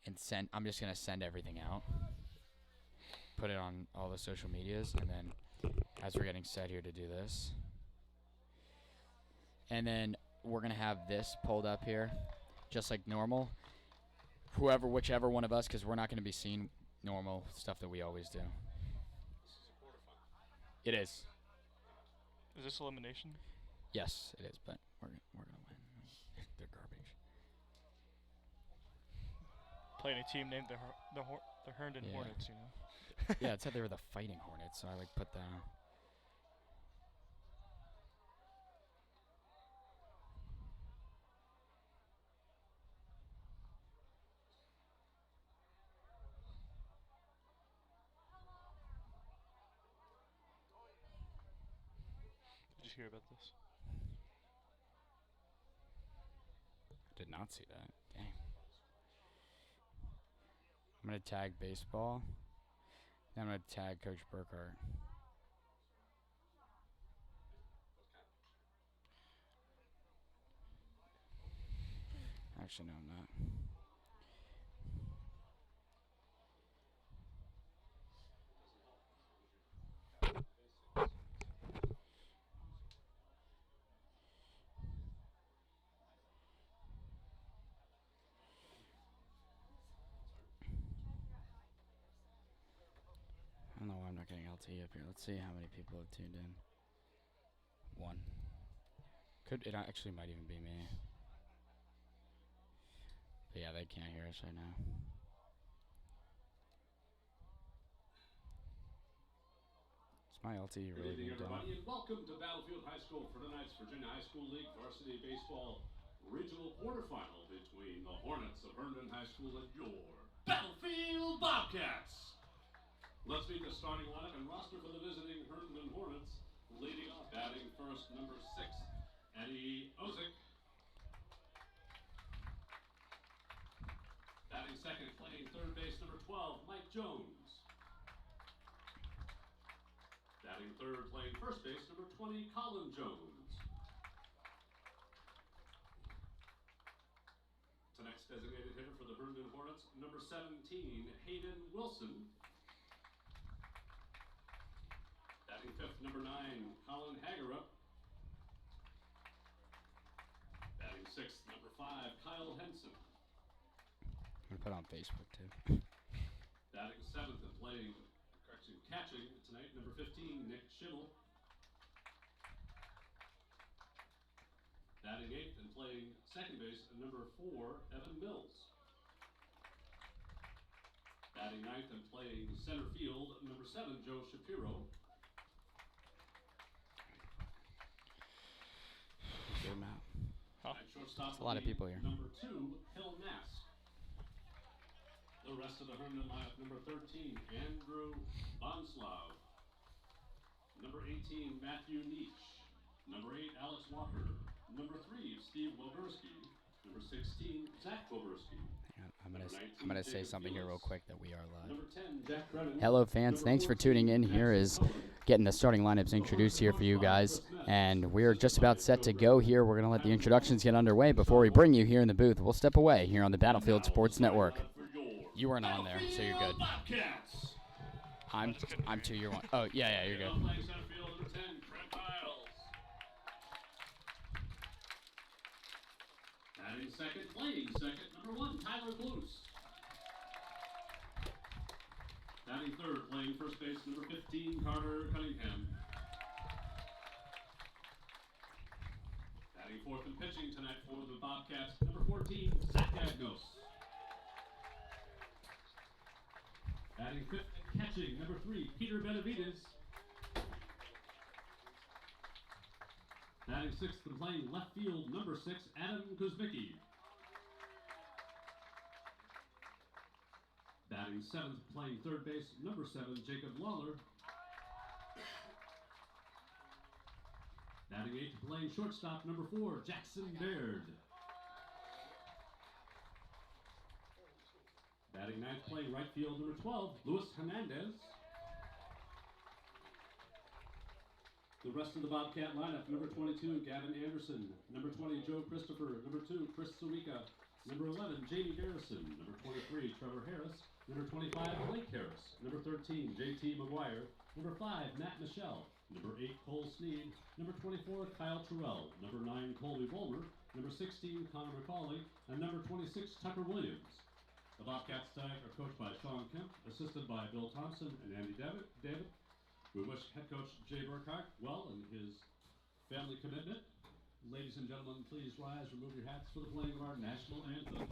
and send. I'm just gonna send everything out, put it on all the social medias, and then as we're getting set here to do this, and then we're gonna have this pulled up here, just like normal. Whichever one of us, because we're not gonna be seeing normal stuff that we always do. It is. Is this elimination? Yes, it is, but we're gonna win. They're garbage. Playing a team named the Herndon Hornets, you know. Yeah, it said they were the Fighting Hornets, so I put that. Did you hear about this? I did not see that. Dang. I'm gonna tag baseball. Then I'm gonna tag Coach Burkhart. Actually, no, I'm not. I don't know why I'm not getting LT up here. Let's see how many people have tuned in. 1. It actually might even be me. But yeah, they can't hear us right now. Is my LT really being done? Everybody, and welcome to Battlefield High School for tonight's Virginia High School League Varsity Baseball Regional Quarterfinal between the Hornets of Herndon High School and your Battlefield Bobcats. Let's meet the starting lineup and roster for the visiting Herndon Hornets. Leading off, batting first, number 6, Eddie Ozick. Batting second, playing third base, number 12, Mike Jones. Batting third, playing first base, number 20, Colin Jones. Tonight's designated hitter for the Herndon Hornets, number 17, Hayden Wilson. Batting fifth, number 9, Colin Hagerup. Batting sixth, number 5, Kyle Henson. I'm gonna put it on Facebook too. Batting seventh and catching tonight, number 15, Nick Schimmel. Batting eighth and playing second base, number 4, Evan Mills. Batting ninth and playing center field, number 7, Joe Shapiro. Good map. Shortstop, That's a lot of people here. Number 2, Hill Nass. The rest of the Herndon lineup, number 13, Andrew Bonslav. Number 18, Matthew Nietzsche. Number 8, Alex Walker. Number 3, Steve Woberski. Number 16, Zach Woberski. I'm gonna say something here real quick that we are live. Number 10, Jack Brennan. Hello fans, thanks for tuning in. Here is getting the starting lineups introduced here for you guys, and we're just about set to go here. We're gonna let the introductions get underway before we bring you here in the booth. We'll step away here on the Battlefield Sports Network. You weren't on there, so you're good. I'm 2, you're 1. Oh yeah, you're good. Batting second, playing second, number 1, Tyler Blues. Batting third, playing first base, number 15, Carter Cunningham. Batting fourth and pitching tonight for the Bobcats, number 14, Zach Agnos. Batting fifth and catching, number 3, Peter Benavides. Batting sixth and playing left field, number 6, Adam Kuzmicki. Batting seventh, playing third base, number 7, Jacob Lawler. Batting eighth, playing shortstop, number 4, Jackson Baird. Batting ninth, playing right field, number 12, Luis Hernandez. The rest of the Bobcat lineup, number 22, Gavin Anderson. Number 20, Joe Christopher. Number 2, Chris Suika. Number 11, Jamie Garrison. Number 23, Trevor Harris. Number 25, Blake Harris. Number 13, JT McGuire. Number 5, Matt Michelle. Number 8, Cole Sneed. Number 24, Kyle Terrell. Number 9, Colby Bulmer. Number 16, Connor McCauley. And number 26, Tucker Williams. The Bobcats tonight are coached by Sean Kemp, assisted by Bill Thompson and Andy David. We wish head coach Jay Burkhart well in his family commitment. Ladies and gentlemen, please rise, remove your hats for the playing of our national anthem.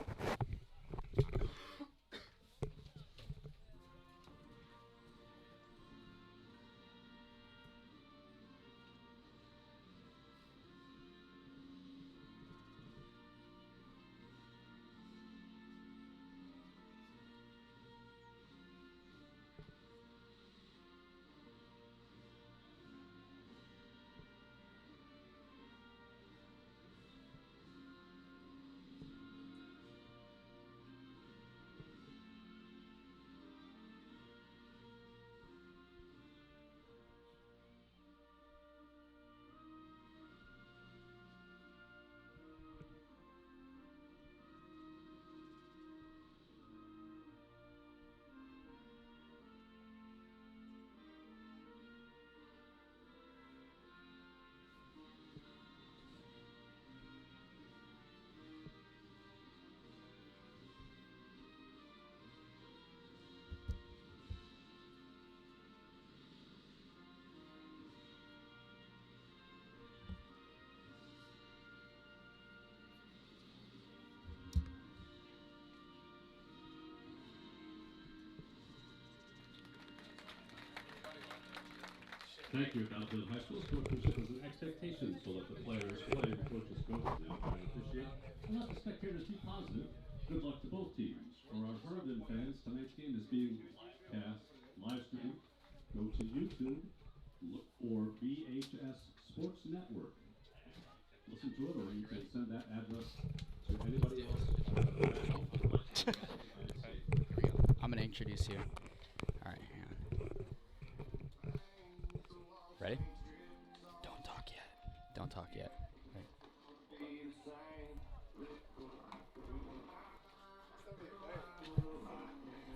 Thank you, Battlefield High School. Sportsmanship is an expectation, so let the players play, the coaches coach. Now, I appreciate. And let the spectators be positive. Good luck to both teams. For our Herndon fans, tonight's game is being cast live stream. Go to YouTube, look for BHS Sports Network. Listen to it, or you can send that address to anybody else. I'm going to introduce you. All right, hang on. Ready? Don't talk yet. Don't talk yet. Right.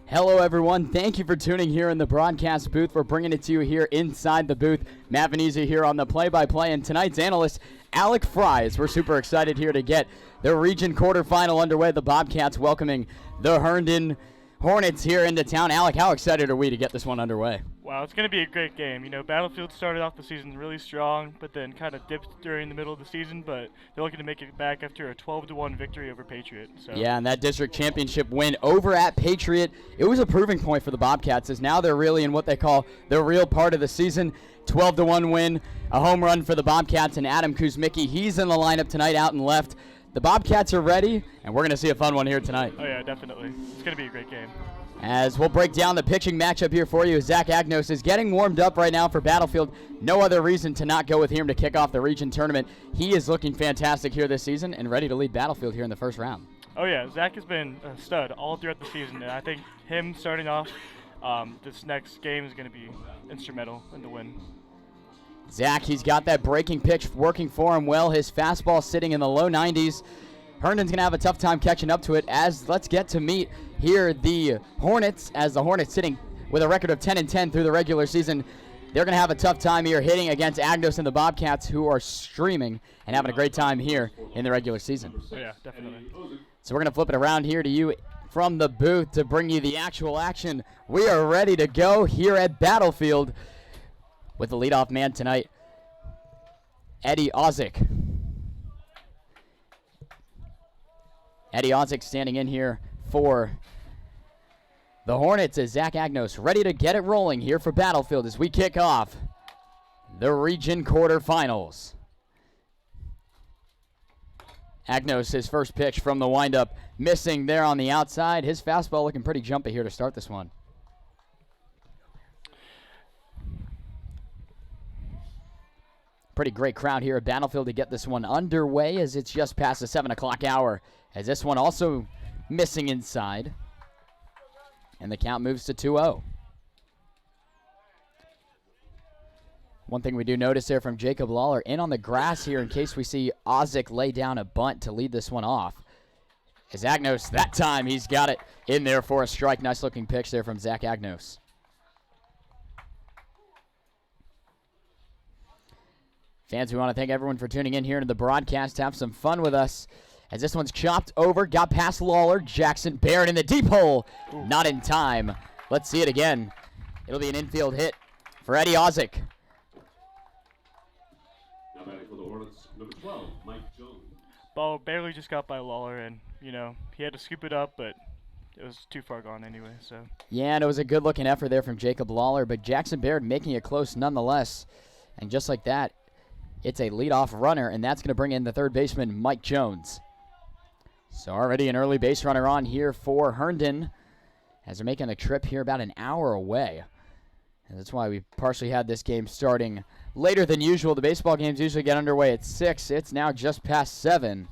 Hello, everyone. Thank you for tuning here in the broadcast booth. We're bringing it to you here inside the booth. Matt Venezia here on the play-by-play, and tonight's analyst, Alec Fries. We're super excited here to get the region quarterfinal underway. The Bobcats welcoming the Herndon Hornets here into town. Alec, how excited are we to get this one underway? Wow, it's going to be a great game. You know, Battlefield started off the season really strong, but then kind of dipped during the middle of the season, but they're looking to make it back after a 12-1 victory over Patriot. So. Yeah, and that district championship win over at Patriot, it was a proving point for the Bobcats, as now they're really in what they call the real part of the season. 12-1 win, a home run for the Bobcats, and Adam Kuzmicki, he's in the lineup tonight out and left. The Bobcats are ready, and we're going to see a fun one here tonight. Oh, yeah, definitely. It's going to be a great game. As we'll break down the pitching matchup here for you, Zach Agnos is getting warmed up right now for Battlefield. No other reason to not go with him to kick off the region tournament. He is looking fantastic here this season and ready to lead Battlefield here in the first round. Oh, yeah, Zach has been a stud all throughout the season, and I think him starting off this next game is going to be instrumental in the win. Zach, he's got that breaking pitch working for him well. His fastball sitting in the low 90s. Herndon's going to have a tough time catching up to it, as let's get to meet here the Hornets, as the Hornets sitting with a record of 10-10 through the regular season. They're going to have a tough time here hitting against Agnos and the Bobcats, who are streaming and having a great time here in the regular season. Oh, yeah, definitely. So we're going to flip it around here to you from the booth to bring you the actual action. We are ready to go here at Battlefield with the leadoff man tonight, Eddie Ozick. Eddie Ozick standing in here for the Hornets as Zach Agnos ready to get it rolling here for Battlefield as we kick off the region quarterfinals. Agnos, his first pitch from the windup, missing there on the outside. His fastball looking pretty jumpy here to start this one. Pretty great crowd here at Battlefield to get this one underway, as it's just past the 7 o'clock hour, as this one also missing inside. And the count moves to 2-0. One thing we do notice there from Jacob Lawler in on the grass here in case we see Ozick lay down a bunt to lead this one off. As Agnos, that time he's got it in there for a strike. Nice looking pitch there from Zach Agnos. Fans, we want to thank everyone for tuning in here to the broadcast. Have some fun with us. As this one's chopped over, got past Lawler. Jackson Barrett in the deep hole. Not in time. Let's see it again. It'll be an infield hit for Eddie Ozick. Now batting for the Hornets, number 12, Mike Jones. Ball barely just got by Lawler, and, you know, he had to scoop it up, but it was too far gone anyway, so. Yeah, and it was a good-looking effort there from Jacob Lawler, but Jackson Barrett making it close nonetheless. And just like that, it's a leadoff runner, and that's going to bring in the third baseman, Mike Jones. So already an early base runner on here for Herndon, as they're making a trip here about an hour away. And that's why we partially had this game starting later than usual. The baseball games usually get underway at 6. It's now just past 7.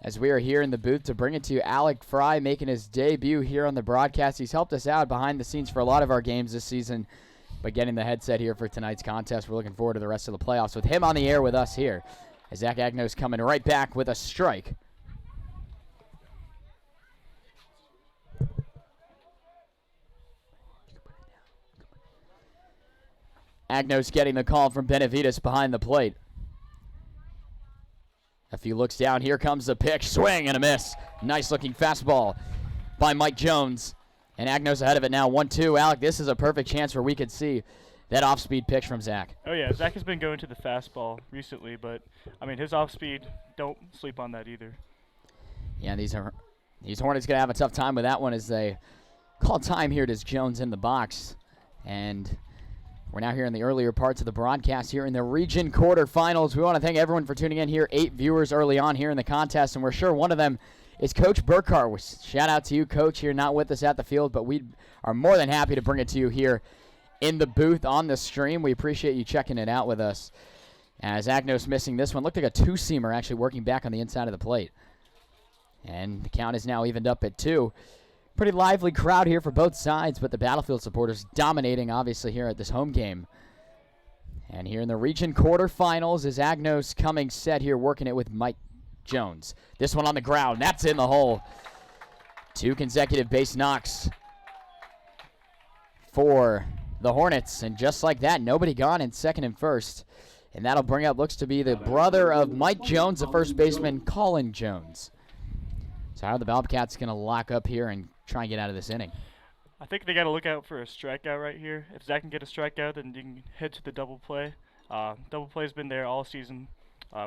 As we are here in the booth to bring it to you, Alec Fry making his debut here on the broadcast. He's helped us out behind the scenes for a lot of our games this season, but getting the headset here for tonight's contest. We're looking forward to the rest of the playoffs with him on the air with us here. As Zach Agnos coming right back with a strike. Agnos getting the call from Benavides behind the plate. A few looks down. Here comes the pitch. Swing and a miss. Nice looking fastball by Mike Jones. And Agnos ahead of it now. 1-2. Alec, this is a perfect chance where we could see that off-speed pitch from Zach. Oh, yeah. Zach has been going to the fastball recently, but, I mean, his off-speed, don't sleep on that either. Yeah, these Hornets going to have a tough time with that one as they call time here to Jones in the box. And we're now here in the earlier parts of the broadcast here in the region quarterfinals. We want to thank everyone for tuning in here. 8 viewers early on here in the contest, and we're sure one of them is Coach Burkhart. Shout out to you, Coach, here not with us at the field, but we are more than happy to bring it to you here in the booth on the stream. We appreciate you checking it out with us. As Agnos missing this one. Looked like a two-seamer actually working back on the inside of the plate. And the count is now evened up at 2. Pretty lively crowd here for both sides, but the Battlefield supporters dominating, obviously, here at this home game. And here in the region quarterfinals is Agnos coming set here, working it with Mike Jones. This one on the ground. That's in the hole. 2 consecutive base knocks for the Hornets. And just like that, nobody gone in second and first. And that'll bring up, looks to be the brother of Mike Jones, the first baseman, Colin Jones. So how are the Bobcats going to lock up here and try and get out of this inning? I think they got to look out for a strikeout right here. If Zach can get a strikeout, then you can head to the double play. Double play's been there all season.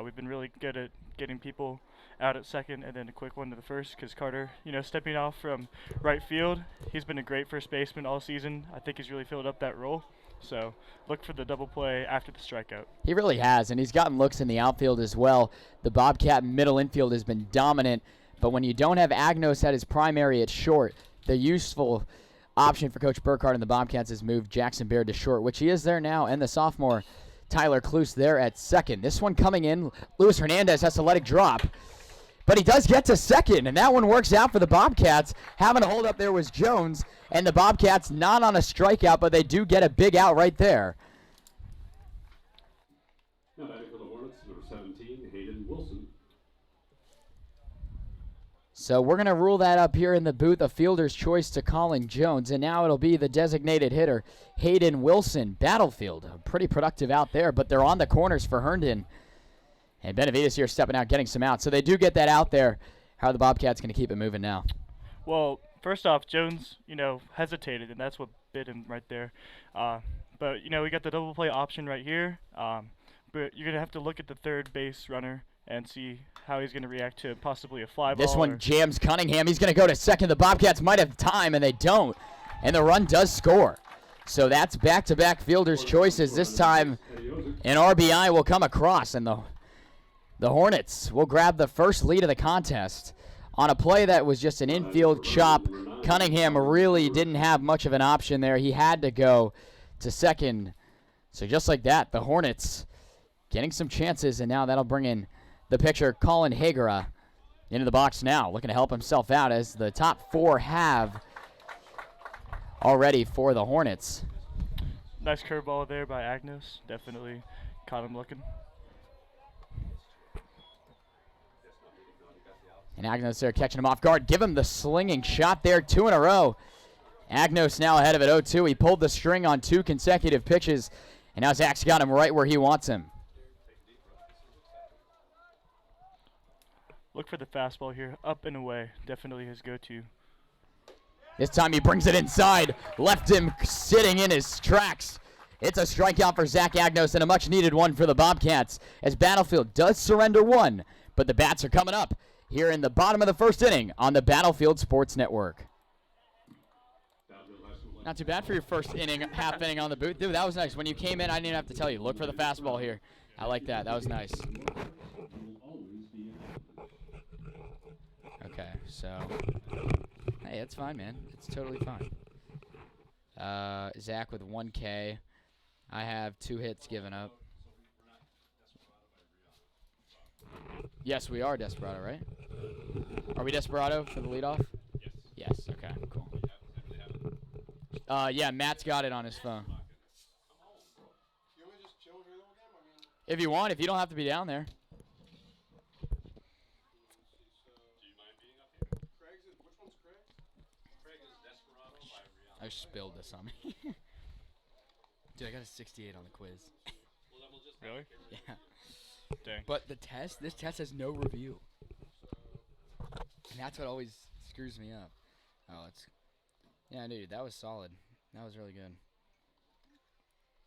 We've been really good at getting people out at second and then a quick one to the first because Carter, you know, stepping off from right field, he's been a great first baseman all season. I think he's really filled up that role. So look for the double play after the strikeout. He really has, and he's gotten looks in the outfield as well. The Bobcat middle infield has been dominant. But when you don't have Agnos at his primary at short, the useful option for Coach Burkhart and the Bobcats is moved Jackson Baird to short, which he is there now, and the sophomore Tyler Kluse there at second. This one coming in, Luis Hernandez has to let it drop. But he does get to second, and that one works out for the Bobcats. Having to hold up there was Jones, and the Bobcats not on a strikeout, but they do get a big out right there. Now batting for the Hornets, number 17, Hayden Wilson. So we're going to rule that up here in the booth, a fielder's choice to Colin Jones. And now it'll be the designated hitter, Hayden Wilson. Battlefield, pretty productive out there, but they're on the corners for Herndon. And Benavides here stepping out, getting some out. So they do get that out there. How are the Bobcats going to keep it moving now? Well, first off, Jones, you know, hesitated, and that's what bit him right there. But, you know, we got the double play option right here. But you're going to have to look at the third base runner and see how he's going to react to possibly a fly ball. This one jams Cunningham. He's going to go to second. The Bobcats might have time, and they don't. And the run does score. So that's back-to-back fielder's choices. This time an RBI will come across, and the Hornets will grab the first lead of the contest on a play that was just an infield chop. Cunningham really didn't have much of an option there. He had to go to second. So just like that, the Hornets getting some chances, and now that'll bring in the pitcher, Colin Hagera, into the box now, looking to help himself out as the top 4 have already for the Hornets. Nice curveball there by Agnos. Definitely caught him looking. And Agnos there catching him off guard. Give him the slinging shot there, 2 in a row. Agnos now ahead of it, 0-2. He pulled the string on 2 consecutive pitches, and now Zach's got him right where he wants him. Look for the fastball here, up and away. Definitely his go-to. This time he brings it inside, left him sitting in his tracks. It's a strikeout for Zach Agnos and a much-needed one for the Bobcats as Battlefield does surrender 1, but the bats are coming up here in the bottom of the first inning on the Battlefield Sports Network. Not too bad for your first inning, half inning on the booth. Dude, that was nice. When you came in, I didn't even have to tell you. Look for the fastball here. I like that. That was nice. Okay, so, hey, it's fine, man. It's totally fine. Zach with 1K. I have 2 hits given up. Yes, we are Desperado, right? Are we Desperado for the leadoff? Yes. Yes, okay, cool. Yeah, Matt's got it on his phone. If you want, if you don't have to be down there. I spilled this on me. Dude, I got a 68 on the quiz. Really? Yeah. Dang. But this test has no review. And that's what always screws me up. Oh, yeah, dude, that was solid. That was really good.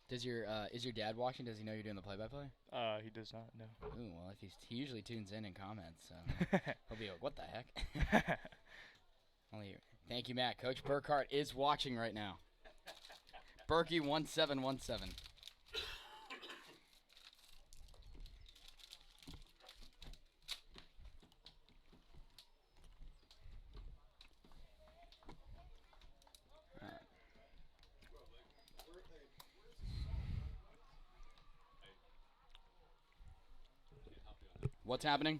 Is your dad watching? Does he know you're doing the play-by-play? He does not know. Ooh, well, if he usually tunes in and comments, so he'll be like, what the heck? Thank you, Matt. Coach Burkhart is watching right now. Berkey 1717. What's happening?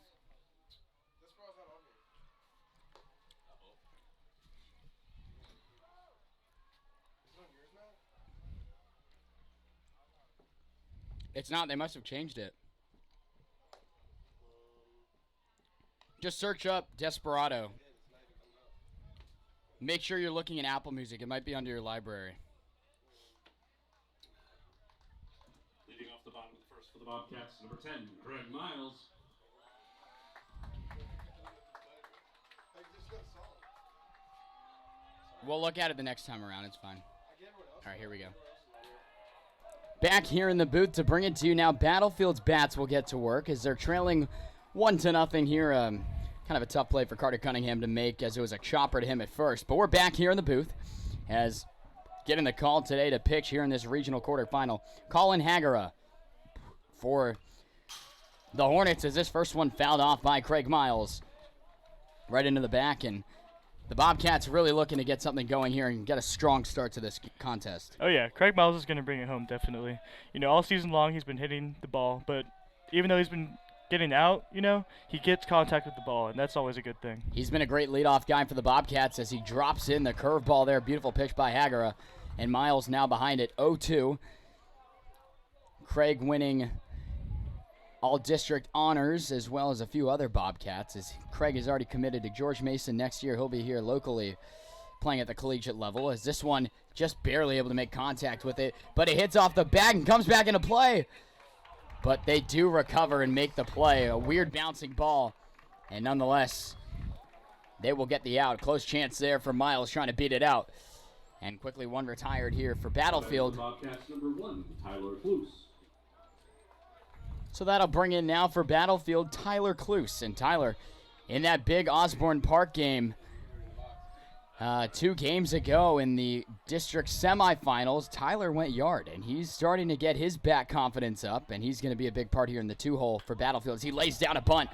It's not. They must have changed it. Just search up Desperado. Make sure you're looking in Apple Music. It might be under your library. Leading off the bottom of the first for the Bobcats, number 10, Craig Miles. We'll look at it the next time around. It's fine. All right, here we go. Back here in the booth to bring it to you now. Battlefield's bats will get to work as they're trailing 1-0 here. Kind of a tough play for Carter Cunningham to make as it was a chopper to him at first. But we're back here in the booth as getting the call today to pitch here in this regional quarterfinal. Colin Hagara for the Hornets as this first one fouled off by Craig Miles right into the back, and the Bobcats really looking to get something going here and get a strong start to this contest. Oh, yeah. Craig Miles is going to bring it home, definitely. You know, all season long he's been hitting the ball, but even though he's been getting out, you know, he gets contact with the ball, and that's always a good thing. He's been a great leadoff guy for the Bobcats as he drops in the curveball there. Beautiful pitch by Hagara, and Miles now behind it, 0-2. Craig winning all-district honors as well as a few other Bobcats as Craig is already committed to George Mason next year. He'll be here locally playing at the collegiate level as this one just barely able to make contact with it, but it hits off the bag and comes back into play. But they do recover and make the play. A weird bouncing ball, and nonetheless, they will get the out. Close chance there for Miles trying to beat it out. And quickly one retired here for Battlefield. Bobcats number 1, Tyler Cluse. So that'll bring in now for Battlefield Tyler Cluse. And Tyler, in that big Osborne Park game 2 games ago in the district semifinals, Tyler went yard. And he's starting to get his bat confidence up. And he's going to be a big part here in the 2-hole for Battlefield as he lays down a bunt.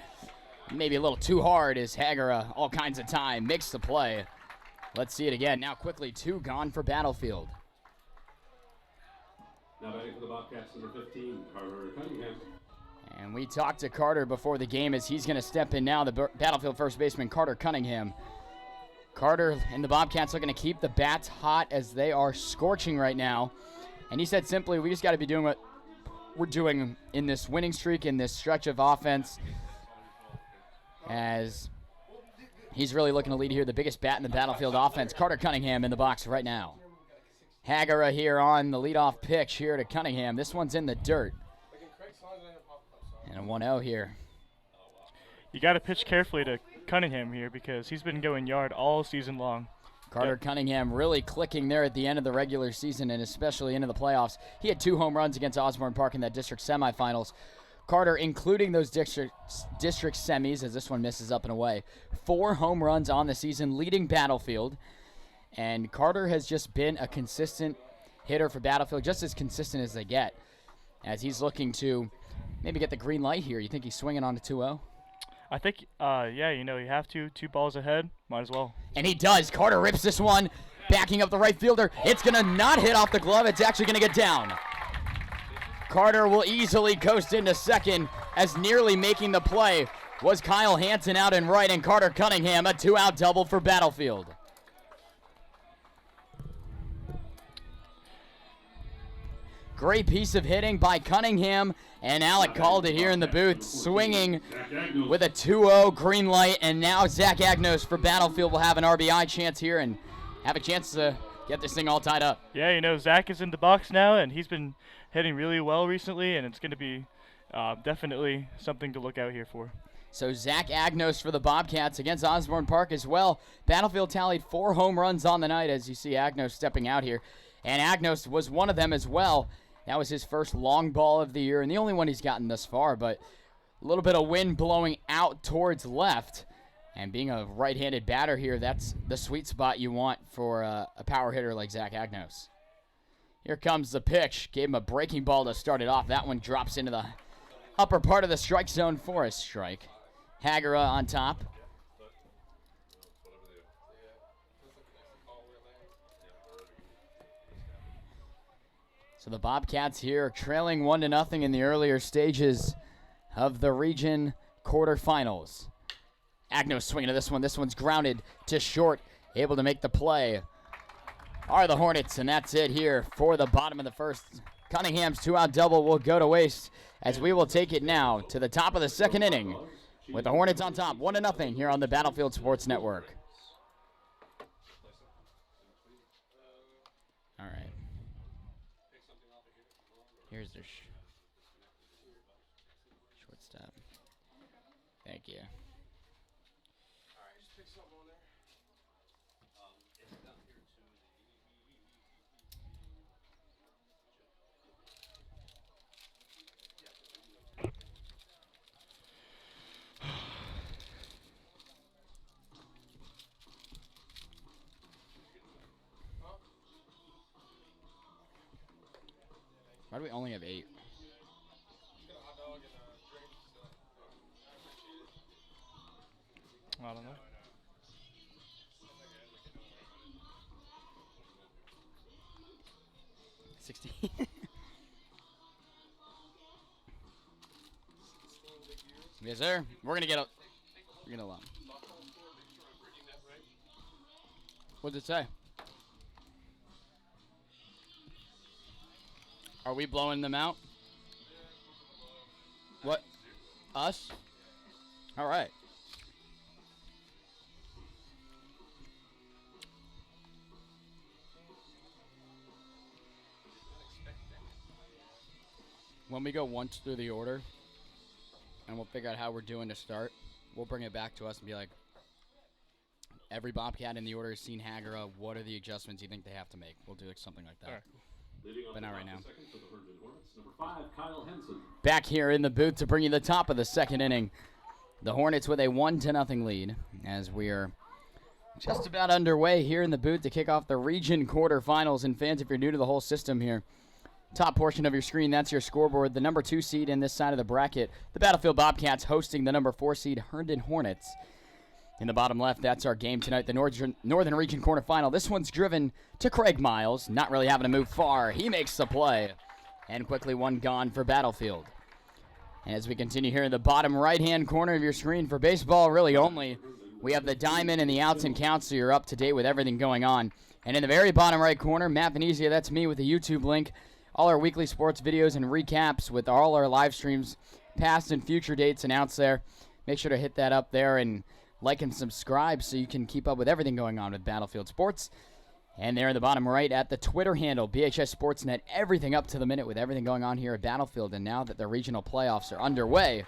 Maybe a little too hard as Hagara, all kinds of time, makes the play. Let's see it again. Now quickly 2 gone for Battlefield. Now batting for the Bobcats, number 15, Carter Cunningham. And we talked to Carter before the game as he's going to step in now, the Battlefield first baseman, Carter Cunningham. Carter and the Bobcats looking to keep the bats hot as they are scorching right now. And he said simply, we just got to be doing what we're doing in this winning streak, in this stretch of offense. As He's really looking to lead here. The biggest bat in the Battlefield offense. Carter Cunningham in the box right now. Hagara here on the leadoff pitch here to Cunningham. This one's in the dirt. And a 1-0 here. You got to pitch carefully to Cunningham here because he's been going yard all season long. Carter Cunningham really clicking there at the end of the regular season and especially into the playoffs. He had 2 home runs against Osborne Park in that district semifinals. Carter, including those district semis, as this one misses up and away, 4 home runs on the season, leading Battlefield. And Carter has just been a consistent hitter for Battlefield, just as consistent as they get, as he's looking to maybe get the green light here. You think he's swinging on a 2-0? I think, yeah, you have to. 2 balls ahead, might as well. And he does. Carter rips this one, backing up the right fielder. It's going to not hit off the glove. It's actually going to get down. Carter will easily coast into second, as nearly making the play was Kyle Hansen out in right, and Carter Cunningham, a 2-out double for Battlefield. Great piece of hitting by Cunningham, and Alec called it here in the booth, swinging with a 2-0 green light, and now Zach Agnos for Battlefield will have an RBI chance here and have a chance to get this thing all tied up. Yeah, Zach is in the box now, and he's been hitting really well recently, and it's going to be definitely something to look out here for. So Zach Agnos for the Bobcats against Osborne Park as well. Battlefield tallied 4 home runs on the night, as you see Agnos stepping out here. And Agnos was one of them as well. That was his first long ball of the year, and the only one he's gotten thus far, but a little bit of wind blowing out towards left. And being a right-handed batter here, that's the sweet spot you want for a power hitter like Zach Agnos. Here comes the pitch. Gave him a breaking ball to start it off. That one drops into the upper part of the strike zone for a strike. Hagara on top. So the Bobcats here trailing 1-0 in the earlier stages of the region quarterfinals. Agnos swinging to this one. This one's grounded to short, able to make the play. Are the Hornets, and that's it here for the bottom of the first. Cunningham's 2-out double will go to waste, as we will take it now to the top of the second inning with the Hornets on top, 1-0 here on the Battlefield Sports Network. All right. Here's their shortstop. Thank you. Why do we only have 8? I don't know. 60. Yes, sir. We're gonna get a lot. What does it say? Are we blowing them out? What? Us? All right. When we go once through the order, and we'll figure out how we're doing to start, we'll bring it back to us and be like, every Bobcat in the order has seen Hagara. What are the adjustments you think they have to make? We'll do something like that. All right. But not right now. Number 5, Kyle Henson. Back here in the booth to bring you the top of the second inning. The Hornets with a 1-0 lead, as we are just about underway here in the booth to kick off the region quarterfinals. And fans, if you're new to the whole system here, top portion of your screen, that's your scoreboard. The number 2 seed in this side of the bracket, the Battlefield Bobcats hosting the number 4 seed Herndon Hornets. In the bottom left, that's our game tonight, the Northern Region quarterfinal. This one's driven to Craig Miles, not really having to move far. He makes the play, and quickly one gone for Battlefield. And as we continue here in the bottom right-hand corner of your screen for baseball, really only, we have the diamond and the outs and counts, so you're up to date with everything going on. And in the very bottom right corner, Matt Venezia, that's me with the YouTube link, all our weekly sports videos and recaps with all our live streams, past and future dates announced there. Make sure to hit that up there and like and subscribe so you can keep up with everything going on with Battlefield Sports. And there in the bottom right at the Twitter handle, BHS Sportsnet, everything up to the minute with everything going on here at Battlefield. And now that the regional playoffs are underway,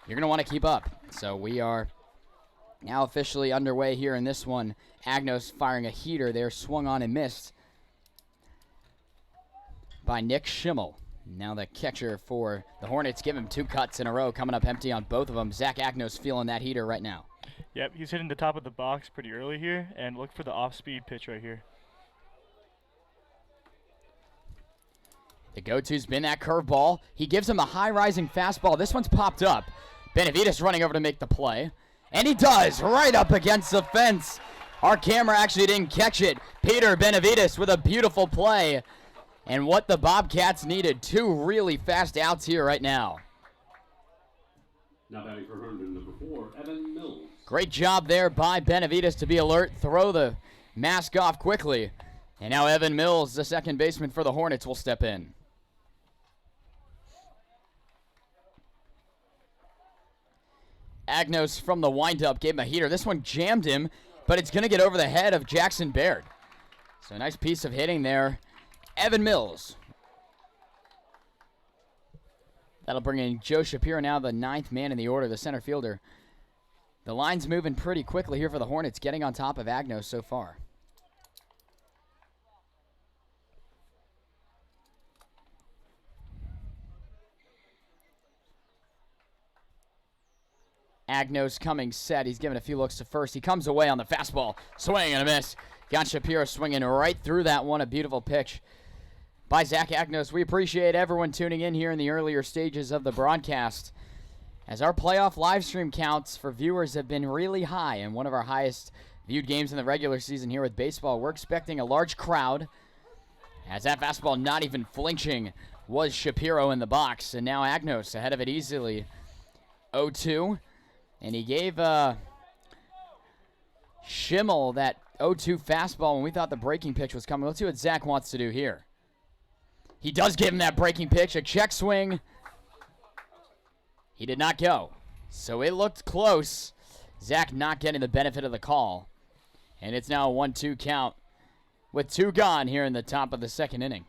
you're going to want to keep up. So we are now officially underway here in this one. Agnos firing a heater there, swung on and missed by Nick Schimmel. Now the catcher for the Hornets, give him 2 cuts in a row, coming up empty on both of them. Zach Agnos feeling that heater right now. Yep, he's hitting the top of the box pretty early here, and look for the off-speed pitch right here. The go-to's been that curveball. He gives him a high-rising fastball. This one's popped up. Benavides running over to make the play. And he does, right up against the fence. Our camera actually didn't catch it. Peter Benavides with a beautiful play. And what the Bobcats needed, 2 really fast outs here right now. Now batting for Herndon, number 4, Evan Mills. Great job there by Benavides to be alert, throw the mask off quickly. And now Evan Mills, the second baseman for the Hornets, will step in. Agnos from the windup gave him a heater. This one jammed him, but it's going to get over the head of Jackson Baird. So a nice piece of hitting there. Evan Mills. That'll bring in Joe Shapiro, now the 9th man in the order, the center fielder. The line's moving pretty quickly here for the Hornets, getting on top of Agnos so far. Agnos coming set. He's giving a few looks to first. He comes away on the fastball. Swing and a miss. Got Shapiro swinging right through that one. A beautiful pitch by Zach Agnos. We appreciate everyone tuning in here in the earlier stages of the broadcast, as our playoff live stream counts for viewers have been really high, and one of our highest viewed games in the regular season here with baseball. We're expecting a large crowd, as that fastball not even flinching was Shapiro in the box, and now Agnos ahead of it easily. 0-2. And he gave Schimmel that 0-2 fastball when we thought the breaking pitch was coming. Let's see what Zach wants to do here. He does give him that breaking pitch, a check swing. He did not go. So it looked close. Zach not getting the benefit of the call. And it's now a 1-2 count with 2 gone here in the top of the second inning.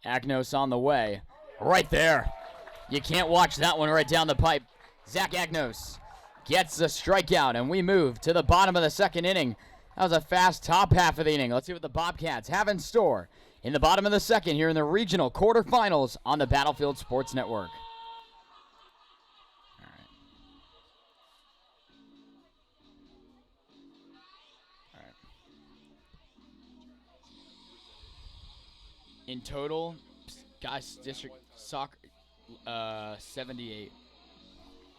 Agnos on the way. Right there. You can't watch that one right down the pipe. Zach Agnos gets the strikeout, and we move to the bottom of the second inning. That was a fast top half of the inning. Let's see what the Bobcats have in store in the bottom of the second here in the regional quarterfinals on the Battlefield Sports Network. All right. All right. In total, guys, district soccer, 78.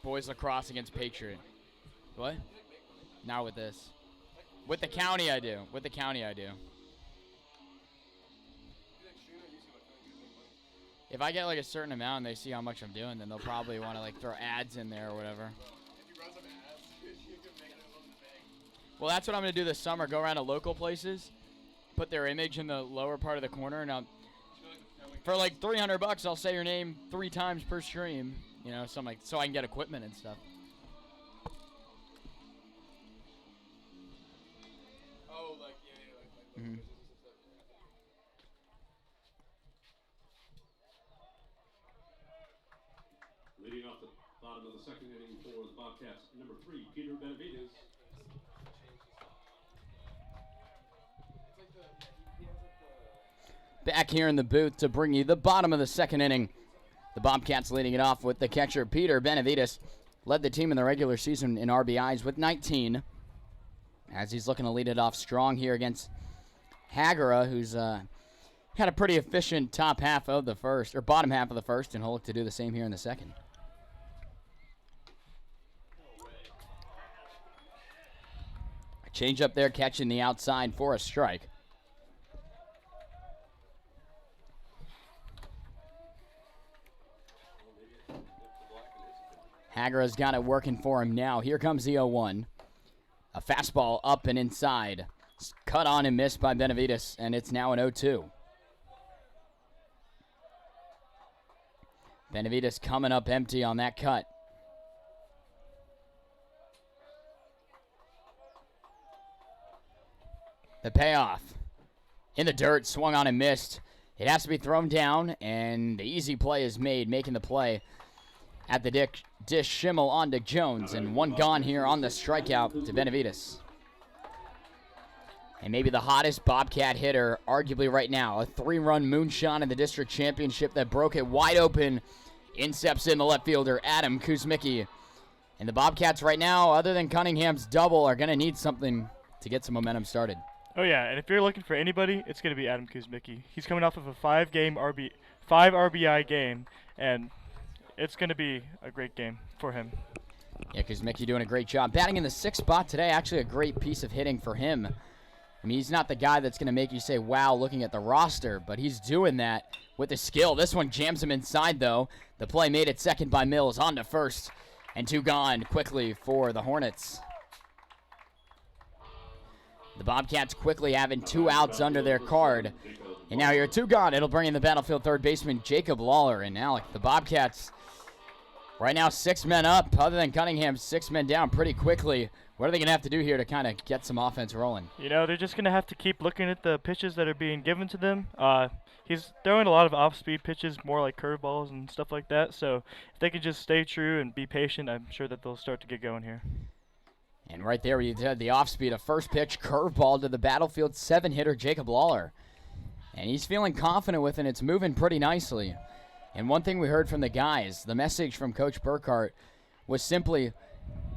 Boys lacrosse against Patriot. What? Not with this. With the county, I do. With the county, I do. If I get like a certain amount and they see how much I'm doing, then they'll probably want to like throw ads in there or whatever. Well, that's what I'm going to do this summer. Go around to local places, put their image in the lower part of the corner, and for like $300, I'll say your name 3 times per stream. You know, something like, so I can get equipment and stuff. Oh, like, yeah, like. Leading off the bottom of the second inning for the Bobcats, number 3, Peter Benavides. Back here in the booth to bring you the bottom of the second inning. The Bobcats leading it off with the catcher, Peter Benavides. Led the team in the regular season in RBIs with 19. As he's looking to lead it off strong here against Hagera, who's had a pretty efficient top half of the first, or bottom half of the first, and he'll look to do the same here in the second. A change up there, catching the outside for a strike. Hagera's got it working for him now. Here comes the 0-1. A fastball up and inside. cut on and missed by Benavides, and it's now an 0-2. Benavides coming up empty on that cut. The payoff. In the dirt, swung on and missed. It has to be thrown down, and the easy play is made, making the play at the dish. Schimmel on to Jones, and one gone here on the strikeout to Benavides. And maybe the hottest Bobcat hitter, arguably right now. A 3-run moonshot in the district championship that broke it wide open. In steps in the left fielder, Adam Kuzmicki. And the Bobcats right now, other than Cunningham's double, are going to need something to get some momentum started. Oh yeah, and if you're looking for anybody, it's going to be Adam Kuzmicki. He's coming off of a 5 RBI game, and it's going to be a great game for him. Yeah, Kuzmicki doing a great job. Batting in the 6th spot today, actually a great piece of hitting for him. I mean, he's not the guy that's going to make you say, wow, looking at the roster, but he's doing that with his skill. This one jams him inside, though. The play made at second by Mills, on to first, and 2 gone quickly for the Hornets. The Bobcats quickly having 2 outs under their card. And now here, 2 gone. It'll bring in the battlefield third baseman, Jacob Lawler. And now the Bobcats right now 6 men up. Other than Cunningham, 6 men down pretty quickly. What are they going to have to do here to kind of get some offense rolling? You know, they're just going to have to keep looking at the pitches that are being given to them. He's throwing a lot of off-speed pitches, more like curveballs and stuff like that. So if they can just stay true and be patient, I'm sure that they'll start to get going here. And right there, you had the off-speed, a first pitch curveball to the battlefield 7 hitter, Jacob Lawler. And he's feeling confident with it. It's moving pretty nicely. And one thing we heard from the guys, the message from Coach Burkhart was simply,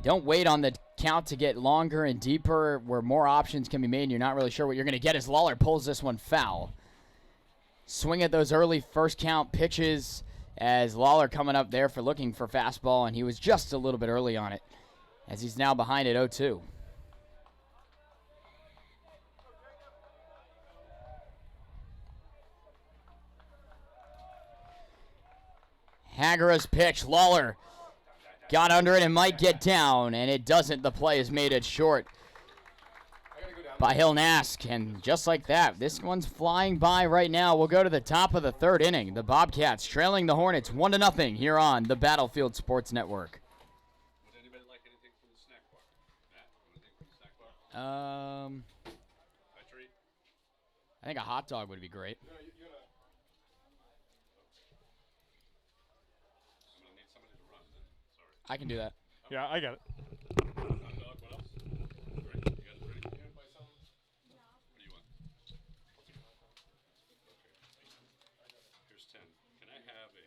don't wait on the count to get longer and deeper where more options can be made and you're not really sure what you're going to get as Lawler pulls this one foul. Swing at those early first count pitches as Lawler coming up there for looking for fastball, and he was just a little bit early on it as he's now behind at 0-2. Hagara's pitch. Lawler got under it and might get down, and it doesn't. The play is made it short by Hill Nask, and just like that, this one's flying by right now. We'll go to the top of the 3rd inning. The Bobcats trailing the Hornets 1-0 here on the Battlefield Sports Network. Would anybody like anything from the snack bar? Matt, anything from the snack bar? A treat? I think a hot dog would be great. I'm gonna need somebody to run then. Sorry. I can do that. Yeah, I got it. Hot dog, what else? Great. You guys ready? You gonna play something? What do you want? Okay. Here's 10. Can I have a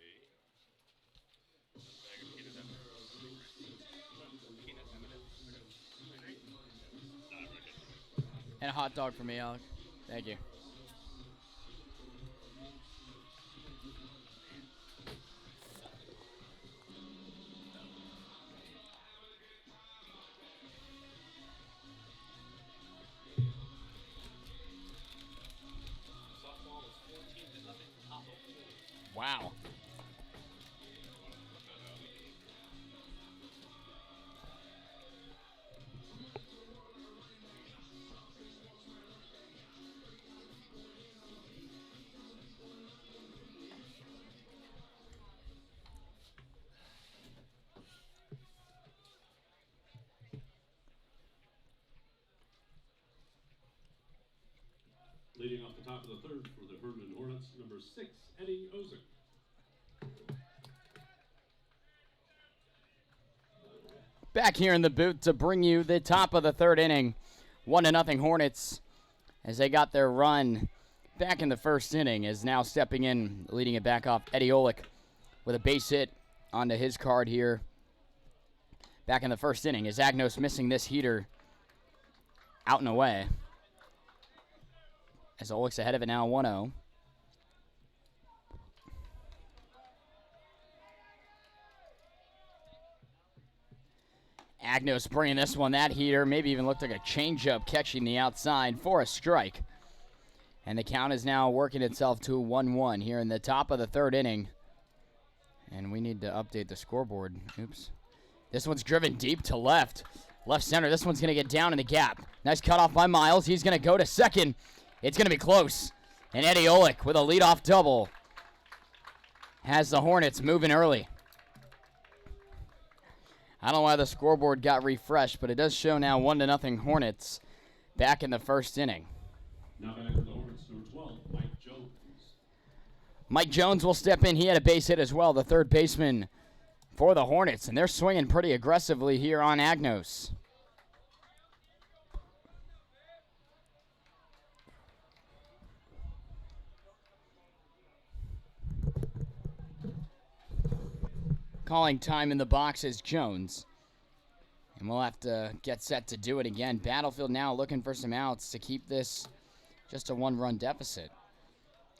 bag of peanut M&Ms? Peanut M&Ms? And a hot dog for me, Alec. Thank you. Wow. Leading off the top of the 3rd for the Herndon Hornets, number 6, Eddie Ozick. Back here in the booth to bring you the top of the 3rd inning. 1-0 Hornets as they got their run back in the 1st inning, is now stepping in, leading it back off Eddie Olick with a base hit onto his card here. Back in the 1st inning is Agnos missing this heater out and away. As Olick's ahead of it now, 1-0. Agnos bringing this one, that heater, maybe even looked like a changeup catching the outside for a strike. And the count is now working itself to 1-1 here in the top of the 3rd inning. And we need to update the scoreboard. Oops. This one's driven deep to left. Left center, this one's going to get down in the gap. Nice cutoff by Miles. He's going to go to second. It's going to be close. And Eddie Olick with a leadoff double has the Hornets moving early. I don't know why the scoreboard got refreshed, but it does show now 1-0 Hornets back in the first inning. Now back to the Hornets, number 12, Mike Jones. Mike Jones will step in. He had a base hit as well, the third baseman for the Hornets, and they're swinging pretty aggressively here on Agnos. Calling time in the box is Jones. And we'll have to get set to do it again. Battlefield now looking for some outs to keep this just a one-run deficit.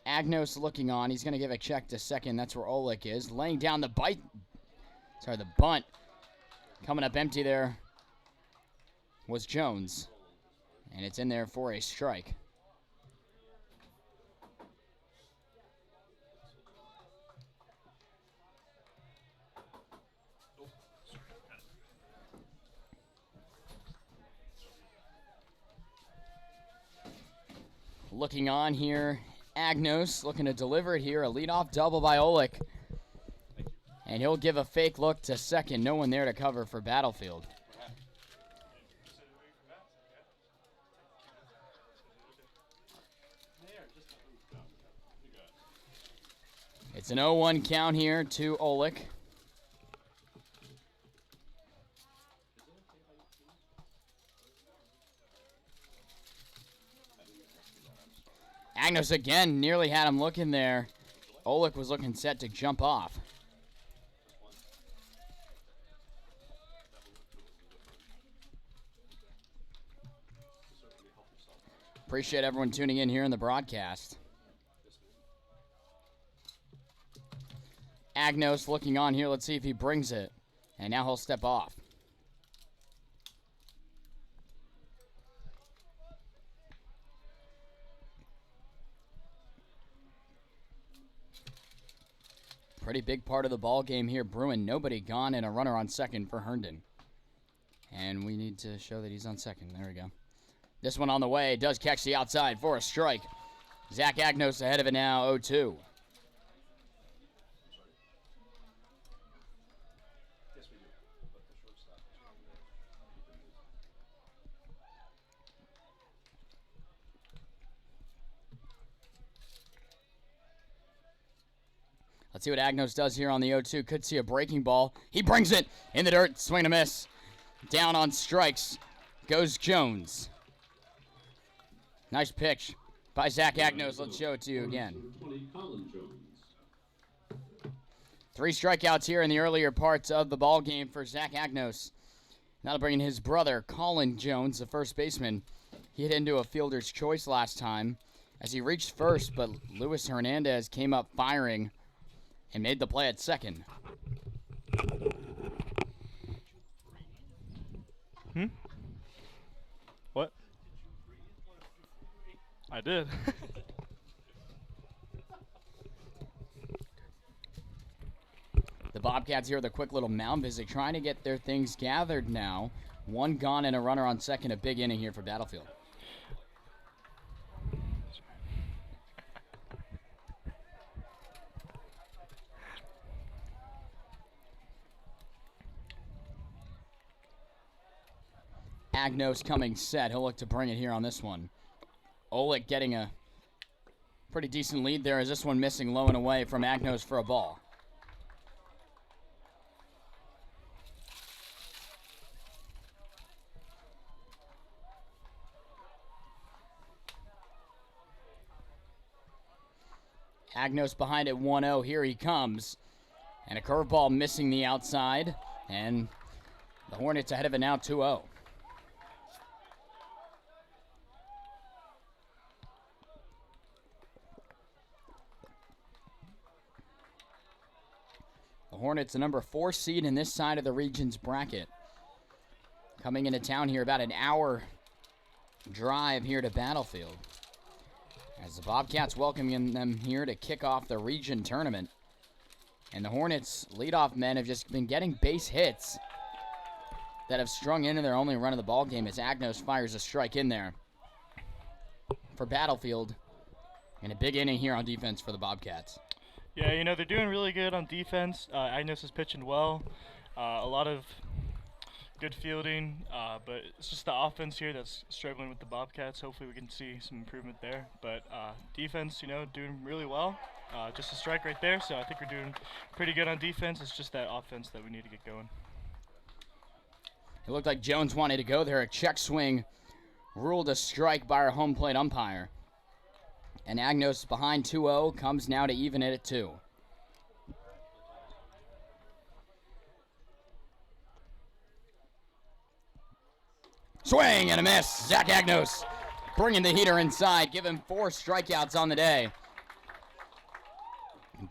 Agnos looking on. He's going to give a check to second. That's where Olick is. Laying down the the bunt. Coming up empty there was Jones. And it's in there for a strike. Looking on here, Agnos looking to deliver it here. A leadoff double by Olick. And he'll give a fake look to second. No one there to cover for Battlefield. It's an 0-1 count here to Olick. Agnos again nearly had him looking there. Olick was looking set to jump off. Appreciate everyone tuning in here in the broadcast. Agnos looking on here. Let's see if he brings it. And now he'll step off. Pretty big part of the ball game here. Bruin, nobody gone, and a runner on second for Herndon. And we need to show that he's on second. There we go. This one on the way does catch the outside for a strike. Zach Agnos ahead of it now, 0-2. Let's see what Agnos does here on the 0-2. Could see a breaking ball. He brings it in the dirt. Swing and a miss. Down on strikes goes Jones. Nice pitch by Zach Agnos. Let's show it to you again. 3 strikeouts here in the earlier parts of the ball game for Zach Agnos. Now bringing his brother, Colin Jones, the first baseman. He hit into a fielder's choice last time as he reached first, but Luis Hernandez came up firing and made the play at second. What? I did. The Bobcats here with a quick little mound visit, trying to get their things gathered now. 1 gone and a runner on second. A big inning here for Battlefield. Agnos coming set. He'll look to bring it here on this one. Olick getting a pretty decent lead there as this one missing low and away from Agnos for a ball. Agnos behind it 1-0. Here he comes. And a curveball missing the outside. And the Hornets ahead of it now 2-0. The Hornets, the number 4 seed in this side of the region's bracket. Coming into town here, about an hour drive here to Battlefield. As the Bobcats welcoming them here to kick off the region tournament. And the Hornets leadoff men have just been getting base hits. that have strung into their only run of the ball game as Agnos fires a strike in there for Battlefield. And a big inning here on defense for the Bobcats. Yeah, you know, they're doing really good on defense. Agnos is pitching well. A lot of good fielding, but it's just the offense here that's struggling with the Bobcats. Hopefully we can see some improvement there. But defense, you know, doing really well. Just a strike right there, so I think we're doing pretty good on defense. It's just that offense that we need to get going. It looked like Jones wanted to go there. A check swing ruled a strike by our home plate umpire. And Agnos behind 2-0 comes now to even it at 2. Swing and a miss. Zach Agnos bringing the heater inside. Give him 4 strikeouts on the day.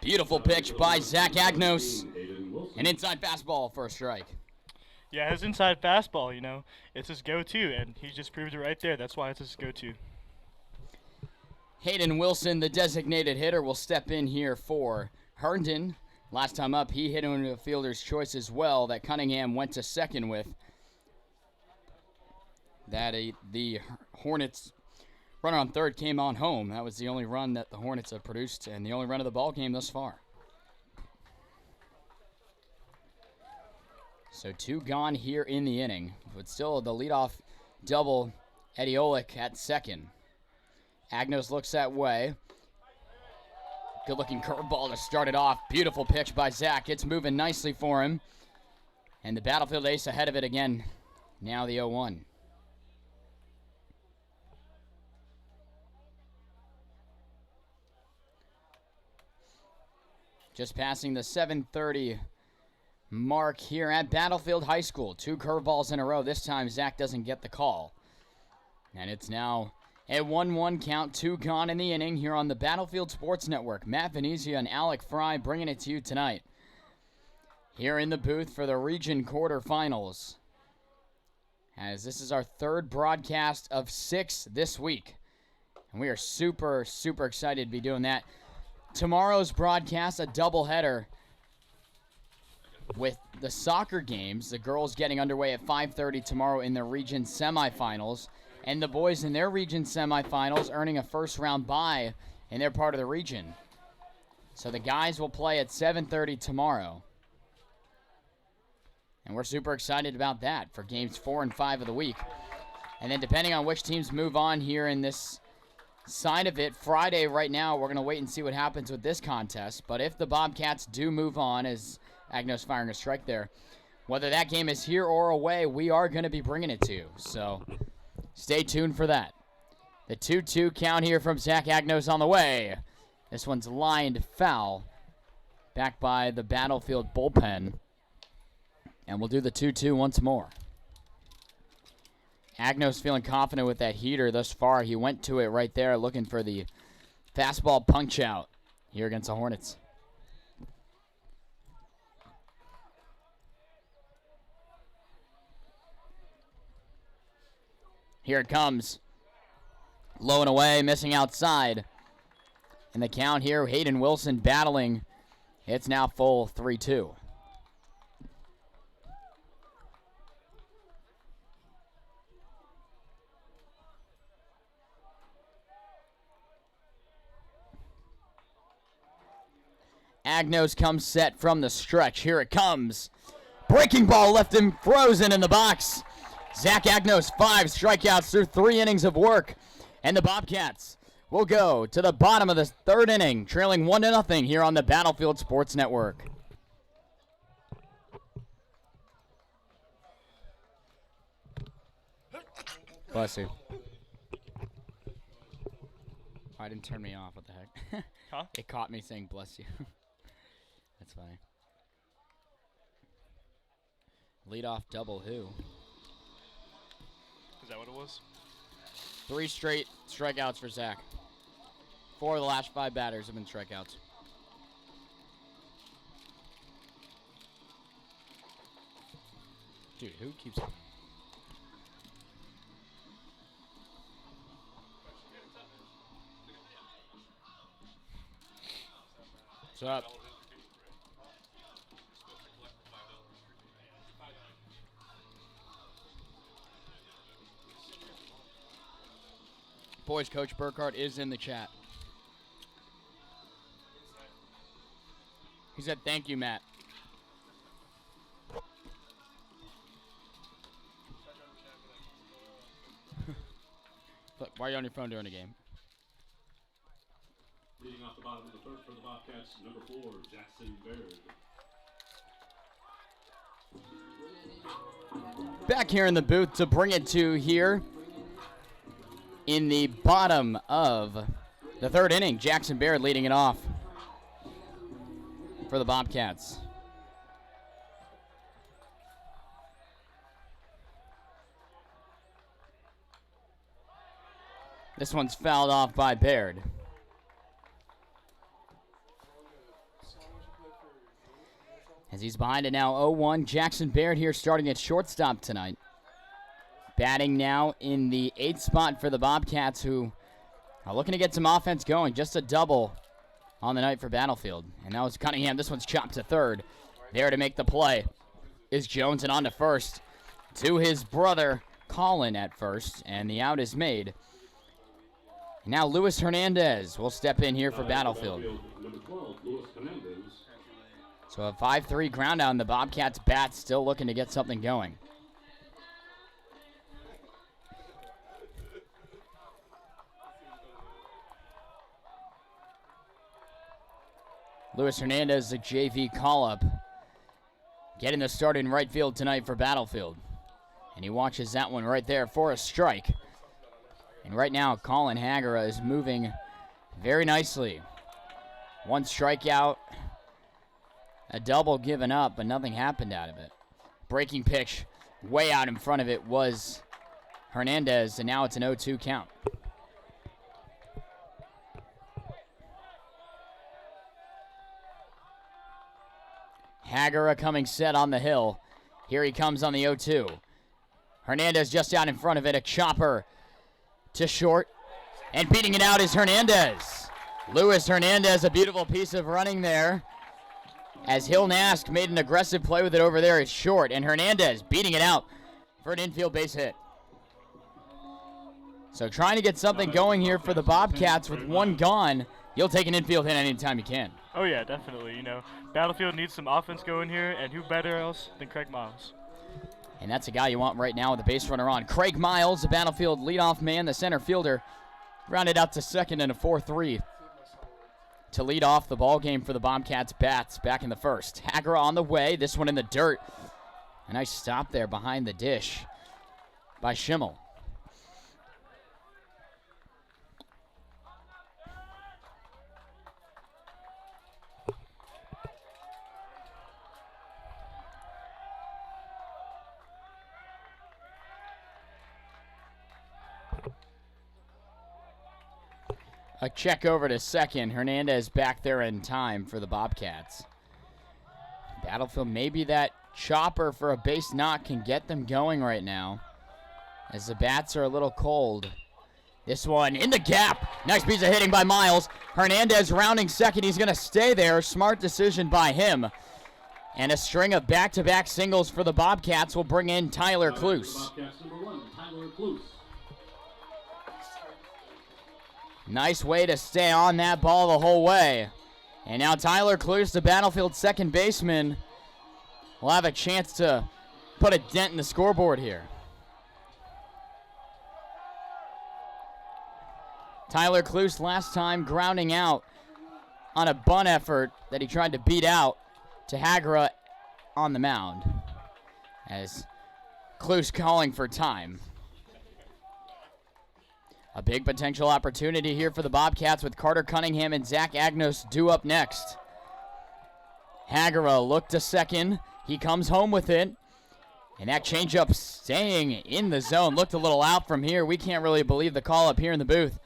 Beautiful pitch by Zach Agnos. An inside fastball for a strike. Yeah, his inside fastball, you know, it's his go-to, and he just proved it right there. That's why it's his go-to. Hayden Wilson, the designated hitter, will step in here for Herndon. Last time up, he hit into a fielder's choice as well that Cunningham went to second with. The Hornets runner on third came on home. That was the only run that the Hornets have produced and the only run of the ball game thus far. So 2 gone here in the inning, but still the leadoff double, Eddie Olick at second. Agnos looks that way. Good-looking curveball to start it off. Beautiful pitch by Zach. It's moving nicely for him. And the Battlefield ace ahead of it again. Now the 0-1. Just passing the 7:30 mark here at Battlefield High School. 2 curveballs in a row. This time Zach doesn't get the call. And it's now a 1-1 count, 2 gone in the inning here on the Battlefield Sports Network. Matt Venezia and Alec Fry bringing it to you tonight. Here in the booth for the region quarterfinals. As this is our 3rd broadcast of 6 this week. And we are super, super excited to be doing that. Tomorrow's broadcast, a doubleheader with the soccer games. The girls getting underway at 5:30 tomorrow in the region semifinals. And the boys in their region semifinals earning a first-round bye in their part of the region. So the guys will play at 7:30 tomorrow. And we're super excited about that for games 4 and 5 of the week. And then depending on which teams move on here in this side of it, Friday right now, we're going to wait and see what happens with this contest. But if the Bobcats do move on, as Agnos firing a strike there, whether that game is here or away, we are going to be bringing it to you. So stay tuned for that. The 2-2 count here from Zach Agnos on the way. This one's lined foul. Back by the Battlefield bullpen. And we'll do the 2-2 once more. Agnos feeling confident with that heater thus far. He went to it right there looking for the fastball punch out here against the Hornets. Here it comes. Low and away, missing outside. And the count here, Hayden Wilson battling. It's now full 3-2. Agnos comes set from the stretch. Here it comes. Breaking ball left him frozen in the box. Zach Agnos, 5 strikeouts through 3 innings of work. And the Bobcats will go to the bottom of the 3rd inning, trailing 1-0 here on the Battlefield Sports Network. Bless you. Oh, it didn't turn me off. What the heck? Huh? It caught me saying bless you. That's funny. Leadoff double who? Is that what it was? 3 straight strikeouts for Zach. 4 of the last 5 batters have been strikeouts. Dude, who keeps... What's up? Boys coach Burkhart is in the chat. He said, thank you, Matt. Look, why are you on your phone during the game? Leading off the bottom of the third for the Bobcats, number 4, Jackson Baird. Back here in the booth to bring it to here in the bottom of the third inning. Jackson Baird leading it off for the Bobcats. This one's fouled off by Baird. As he's behind it now, 0-1. Jackson Baird here starting at shortstop tonight. Batting now in the 8th spot for the Bobcats, who are looking to get some offense going. Just a double on the night for Battlefield. And that was Cunningham. This one's chopped to third. There to make the play is Jones, and on to first to his brother Colin at first. And the out is made. Now Luis Hernandez will step in here for Battlefield. Number 12, Luis Hernandez. So a 5-3 ground down. The Bobcats bat still looking to get something going. Luis Hernandez, the JV call-up, getting the start in right field tonight for Battlefield. And he watches that one right there for a strike. And right now, Colin Hagera is moving very nicely. One strikeout, a double given up, but nothing happened out of it. Breaking pitch way out in front of it was Hernandez, and now it's an 0-2 count. Hagera coming set on the hill. Here he comes on the 0-2. Hernandez just out in front of it, a chopper to short, and beating it out is Hernandez. Luis Hernandez, a beautiful piece of running there, as Hill Nask made an aggressive play with it over there at short, and Hernandez beating it out for an infield base hit. So trying to get something going here for the Bobcats with one gone. You'll take an infield hit anytime you can. Oh yeah, definitely. You know, Battlefield needs some offense going here, and who better else than Craig Miles? And that's a guy you want right now with the base runner on. Craig Miles, the Battlefield leadoff man, the center fielder, rounded out to second in a 4-3 to lead off the ball game for the Bobcats bats back in the first. Hagera on the way, this one in the dirt. A nice stop there behind the dish by Schimmel. A check over to second. Hernandez back there in time for the Bobcats. Battlefield, maybe that chopper for a base knock can get them going right now, as the bats are a little cold. This one in the gap. Nice piece of hitting by Miles. Hernandez rounding second. He's going to stay there. Smart decision by him. And a string of back-to-back singles for the Bobcats will bring in Tyler Kloos. Bobcats number 1, Tyler Kloos. Nice way to stay on that ball the whole way. And now Tyler Kloos, the Battlefield second baseman, will have a chance to put a dent in the scoreboard here. Tyler Kloos last time grounding out on a bunt effort that he tried to beat out to Hagera on the mound, as Kloos calling for time. A big potential opportunity here for the Bobcats with Carter Cunningham and Zach Agnos due up next. Hagera looked to second. He comes home with it. And that changeup staying in the zone. Looked a little out from here. We can't really believe the call up here in the booth.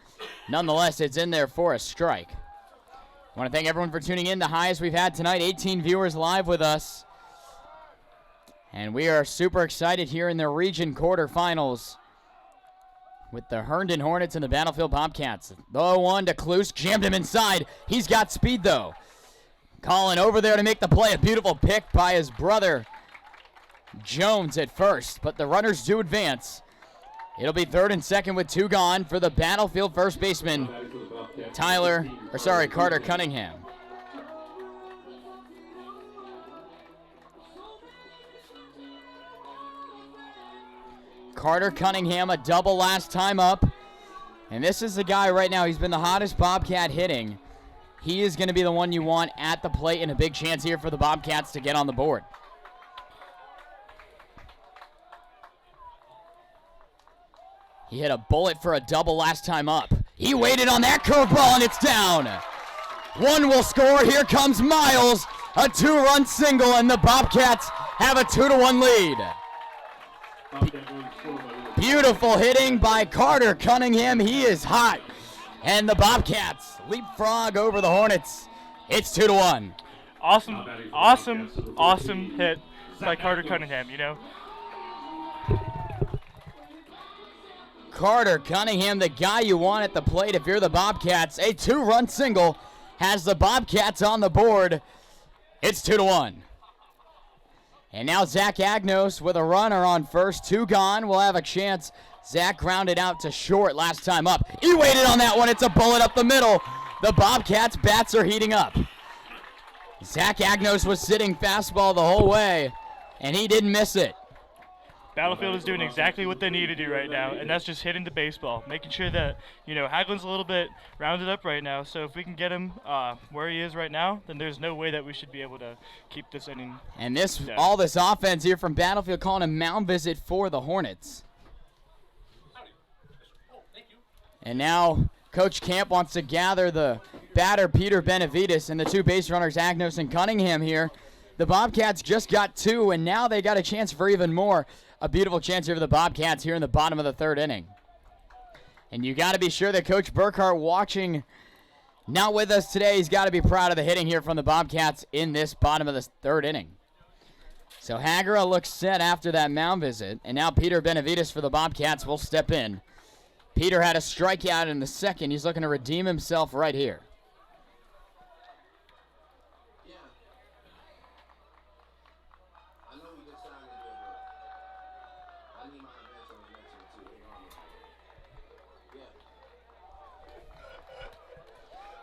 Nonetheless, it's in there for a strike. I want to thank everyone for tuning in. The highest we've had tonight, 18 viewers live with us. And we are super excited here in the region quarterfinals with the Herndon Hornets and the Battlefield Bobcats. The 0-1 to Kloos, jammed him inside. He's got speed, though. Colin over there to make the play. A beautiful pick by his brother Jones at first, but the runners do advance. It'll be 3rd and 2nd with 2 gone for the Battlefield first baseman, Carter Cunningham. Carter Cunningham, a double last time up. And this is the guy right now, he's been the hottest Bobcat hitting. He is going to be the one you want at the plate, and a big chance here for the Bobcats to get on the board. He hit a bullet for a double last time up. He waited on that curveball, and it's down. One will score. Here comes Miles. A 2-run single, and the Bobcats have a 2-1 lead. Beautiful hitting by Carter Cunningham. He is hot. And the Bobcats leapfrog over the Hornets. It's 2-1. Awesome hit by Carter Cunningham, you know. Carter Cunningham, the guy you want at the plate if you're the Bobcats. A 2-run single has the Bobcats on the board. It's 2-1. And now Zach Agnos with a runner on first. 2 gone. We'll have a chance. Zach grounded out to short last time up. He waited on that one. It's a bullet up the middle. The Bobcats' bats are heating up. Zach Agnos was sitting fastball the whole way, and he didn't miss it. Battlefield is doing exactly what they need to do right now, and that's just hitting the baseball, making sure that, you know, Hagelin's a little bit rounded up right now. So if we can get him where he is right now, then there's no way that we should be able to keep this inning. And all this offense here from Battlefield calling a mound visit for the Hornets. And now Coach Camp wants to gather the batter Peter Benavides and the 2 base runners Agnos and Cunningham here. The Bobcats just got 2, and now they got a chance for even more. A beautiful chance here for the Bobcats here in the bottom of the 3rd inning. And you got to be sure that Coach Burkhart watching, not with us today, he's got to be proud of the hitting here from the Bobcats in this bottom of the 3rd inning. So Hagera looks set after that mound visit, and now Peter Benavides for the Bobcats will step in. Peter had a strikeout in the 2nd. He's looking to redeem himself right here.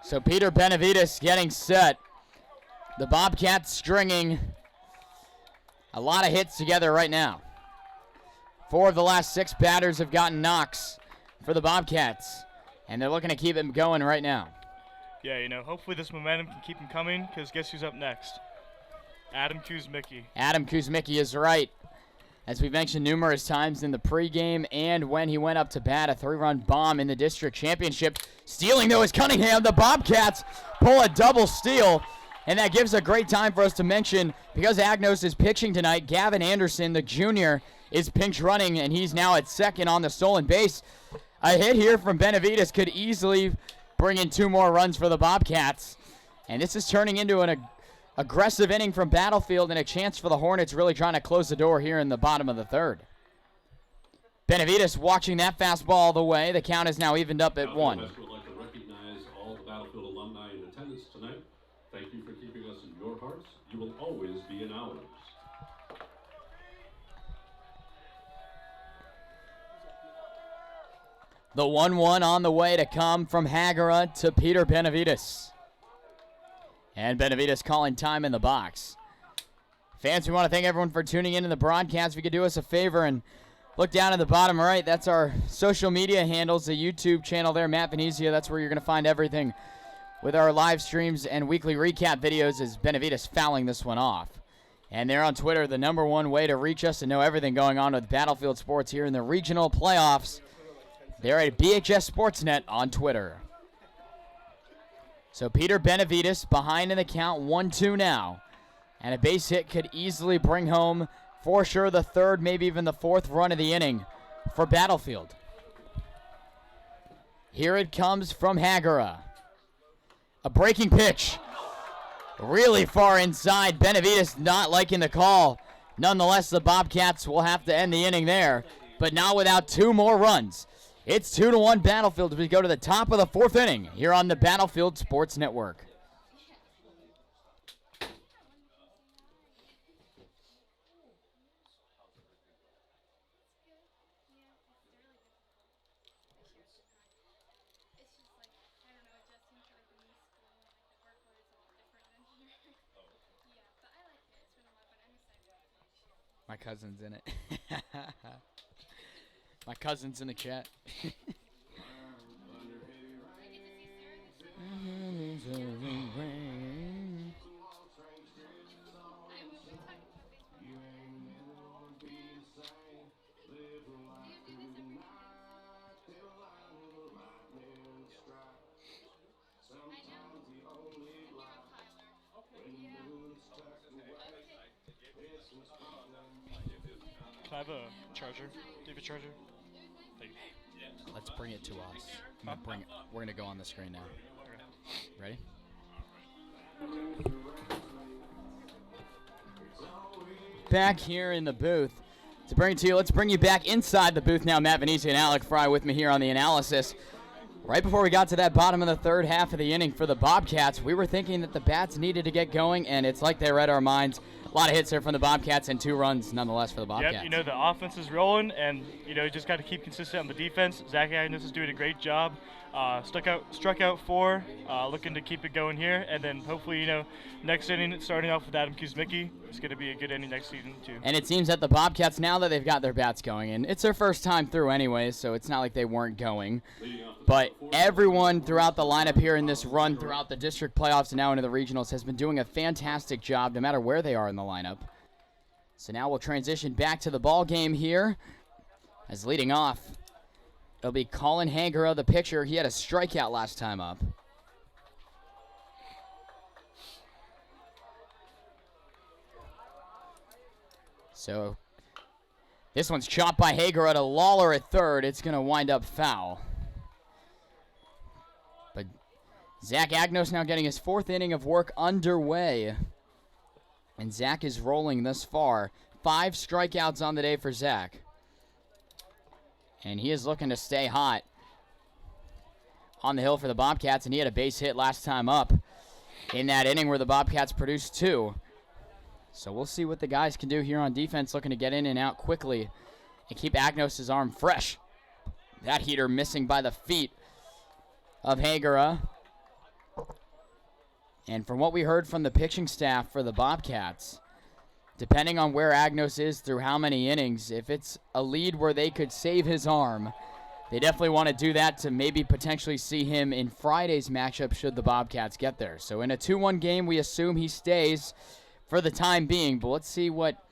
So Peter Benavides getting set. The Bobcats stringing a lot of hits together right now. 4 of the last 6 batters have gotten knocks for the Bobcats, and they're looking to keep it going right now. Yeah, you know, hopefully this momentum can keep him coming, because guess who's up next? Adam Kuzmicki. Adam Kuzmicki is right. As we've mentioned numerous times in the pregame and when he went up to bat, a 3-run bomb in the district championship. Stealing, though, is Cunningham. The Bobcats pull a double steal, and that gives a great time for us to mention, because Agnos is pitching tonight, Gavin Anderson, the junior, is pinch running, and he's now at 2nd on the stolen base. A hit here from Benavides could easily bring in 2 more runs for the Bobcats, and this is turning into an aggressive inning from Battlefield and a chance for the Hornets really trying to close the door here in the bottom of the 3rd. Benavides watching that fastball all the way. The count is now evened up at 1. Would like to recognize all the Battlefield alumni in attendance tonight. Thank you for keeping us in your hearts. You will always be in ours. The 1-1 on the way to come from Hagera to Peter Benavides. And Benavides calling time in the box. Fans, we want to thank everyone for tuning in to the broadcast. If you could do us a favor and look down at the bottom right, that's our social media handles, the YouTube channel there, Matt Venezia. That's where you're going to find everything with our live streams and weekly recap videos as Benavides fouling this one off. And they're on Twitter, the #1 way to reach us and know everything going on with Battlefield Sports here in the regional playoffs. They're at BHS Sportsnet on Twitter. So Peter Benavides behind in the count, 1-2 now. And a base hit could easily bring home, for sure, the 3rd, maybe even the 4th run of the inning for Battlefield. Here it comes from Hagera. A breaking pitch. Really far inside. Benavides not liking the call. Nonetheless, the Bobcats will have to end the inning there, but not without 2 more runs. It's 2-1 Battlefield as we go to the top of the 4th inning here on the Battlefield Sports Network. My cousin's in it. My cousin's in the chat. Can I have a charger? Do you have a charger? Thank you. Let's bring it to us. We're gonna go on the screen now. Ready? Back here in the booth to bring it to you. Let's bring you back inside the booth now. Matt Venezia and Alec Fry with me here on the analysis. Right before we got to that bottom of the third half of the inning for the Bobcats, we were thinking that the bats needed to get going, and it's like they read our minds. A lot of hits there from the Bobcats and 2 runs nonetheless for the Bobcats. Yep, you know, the offense is rolling, and, you just got to keep consistent on the defense. Zach Agnes is doing a great job. Struck out 4, looking to keep it going here, and then hopefully, next inning, starting off with Adam Kuzmicki, it's going to be a good inning next season, too. And it seems that the Bobcats, now that they've got their bats going, and it's their first time through anyway, so it's not like they weren't going, but everyone throughout the lineup here in this run throughout the district playoffs and now into the regionals has been doing a fantastic job no matter where they are in the lineup. So now we'll transition back to the ball game here. As leading off, it'll be Colin Hagera, the pitcher. He had a strikeout last time up. So this one's chopped by Hagera to Lawler at third. It's going to wind up foul. But Zach Agnos now getting his 4th inning of work underway. And Zach is rolling thus far. 5 strikeouts on the day for Zach. And he is looking to stay hot on the hill for the Bobcats. And he had a base hit last time up in that inning where the Bobcats produced 2. So we'll see what the guys can do here on defense, looking to get in and out quickly and keep Agnos' arm fresh. That heater missing by the feet of Hagera. And from what we heard from the pitching staff for the Bobcats, depending on where Agnos is through how many innings, if it's a lead where they could save his arm, they definitely want to do that to maybe potentially see him in Friday's matchup should the Bobcats get there. So in a 2-1 game, we assume he stays for the time being, but let's see what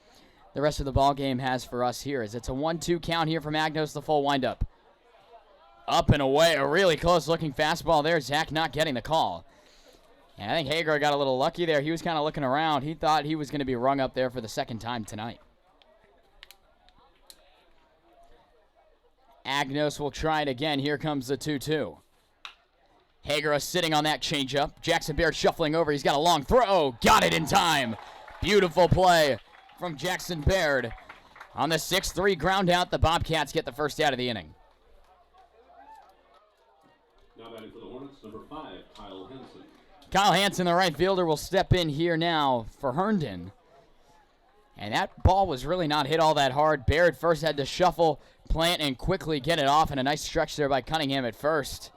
the rest of the ball game has for us here, as it's a 1-2 count here from Agnos, the full windup. Up and away, a really close-looking fastball there. Zach not getting the call. And I think Hager got a little lucky there. He was kind of looking around. He thought he was going to be rung up there for the 2nd time tonight. Agnos will try it again. Here comes the 2-2. Hager sitting on that changeup. Jackson Baird shuffling over. He's got a long throw. Got it in time. Beautiful play from Jackson Baird. On the 6-3 ground out, the Bobcats get the first out of the inning. Now batting for the Hornets, number 5, Kyle Henson. Kyle Hansen, the right fielder, will step in here now for Herndon. And that ball was really not hit all that hard. Baird first had to shuffle, plant, and quickly get it off. And a nice stretch there by Cunningham at first.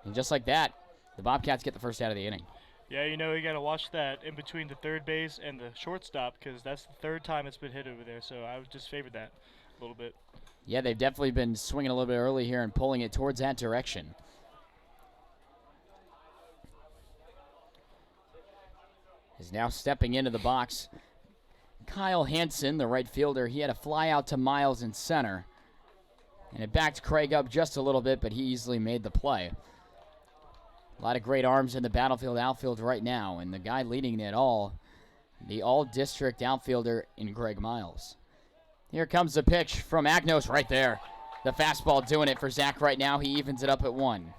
And just like that, the Bobcats get the first out of the inning. Yeah, you got to watch that in between the third base and the shortstop, because that's the 3rd time it's been hit over there. So I would just favor that a little bit. Yeah, they've definitely been swinging a little bit early here and pulling it towards that direction. Is now stepping into the box. Kyle Hansen, the right fielder, he had a fly out to Miles in center. And it backed Craig up just a little bit, but he easily made the play. A lot of great arms in the Battlefield outfield right now. And the guy leading it all, the all-district outfielder in Greg Miles. Here comes the pitch from Agnos right there. The fastball doing it for Zach right now. He evens it up at 1.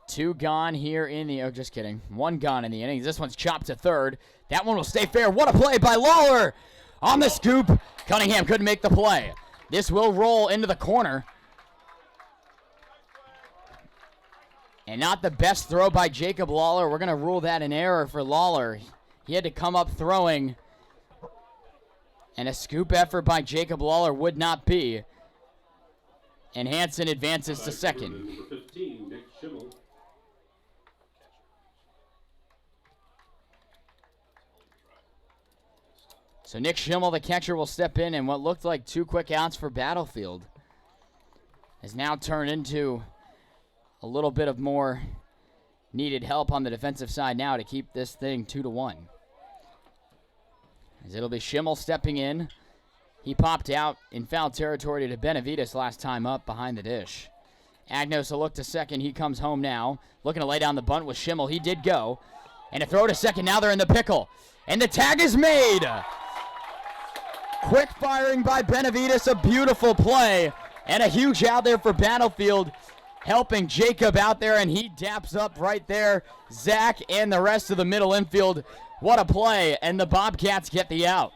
Two gone here in the, oh, just kidding. 1 gone in the innings. This one's chopped to third. That one will stay fair. What a play by Lawler on the scoop. Cunningham couldn't make the play. This will roll into the corner. And not the best throw by Jacob Lawler. We're going to rule that an error for Lawler. He had to come up throwing. And a scoop effort by Jacob Lawler would not be. And Hansen advances to second. Number 15, Nick Schimmel. So Nick Schimmel, the catcher, will step in, and what looked like 2 quick outs for Battlefield has now turned into a little bit of more needed help on the defensive side now to keep this thing 2-1. As it'll be Schimmel stepping in. He popped out in foul territory to Benavides last time up behind the dish. Agnos will look to second. He comes home now. Looking to lay down the bunt with Schimmel. He did go. And a throw to second. Now they're in the pickle. And the tag is made. Quick firing by Benavides. A beautiful play. And a huge out there for Battlefield. Helping Jacob out there. And he daps up right there. Zach and the rest of the middle infield. What a play. And the Bobcats get the out.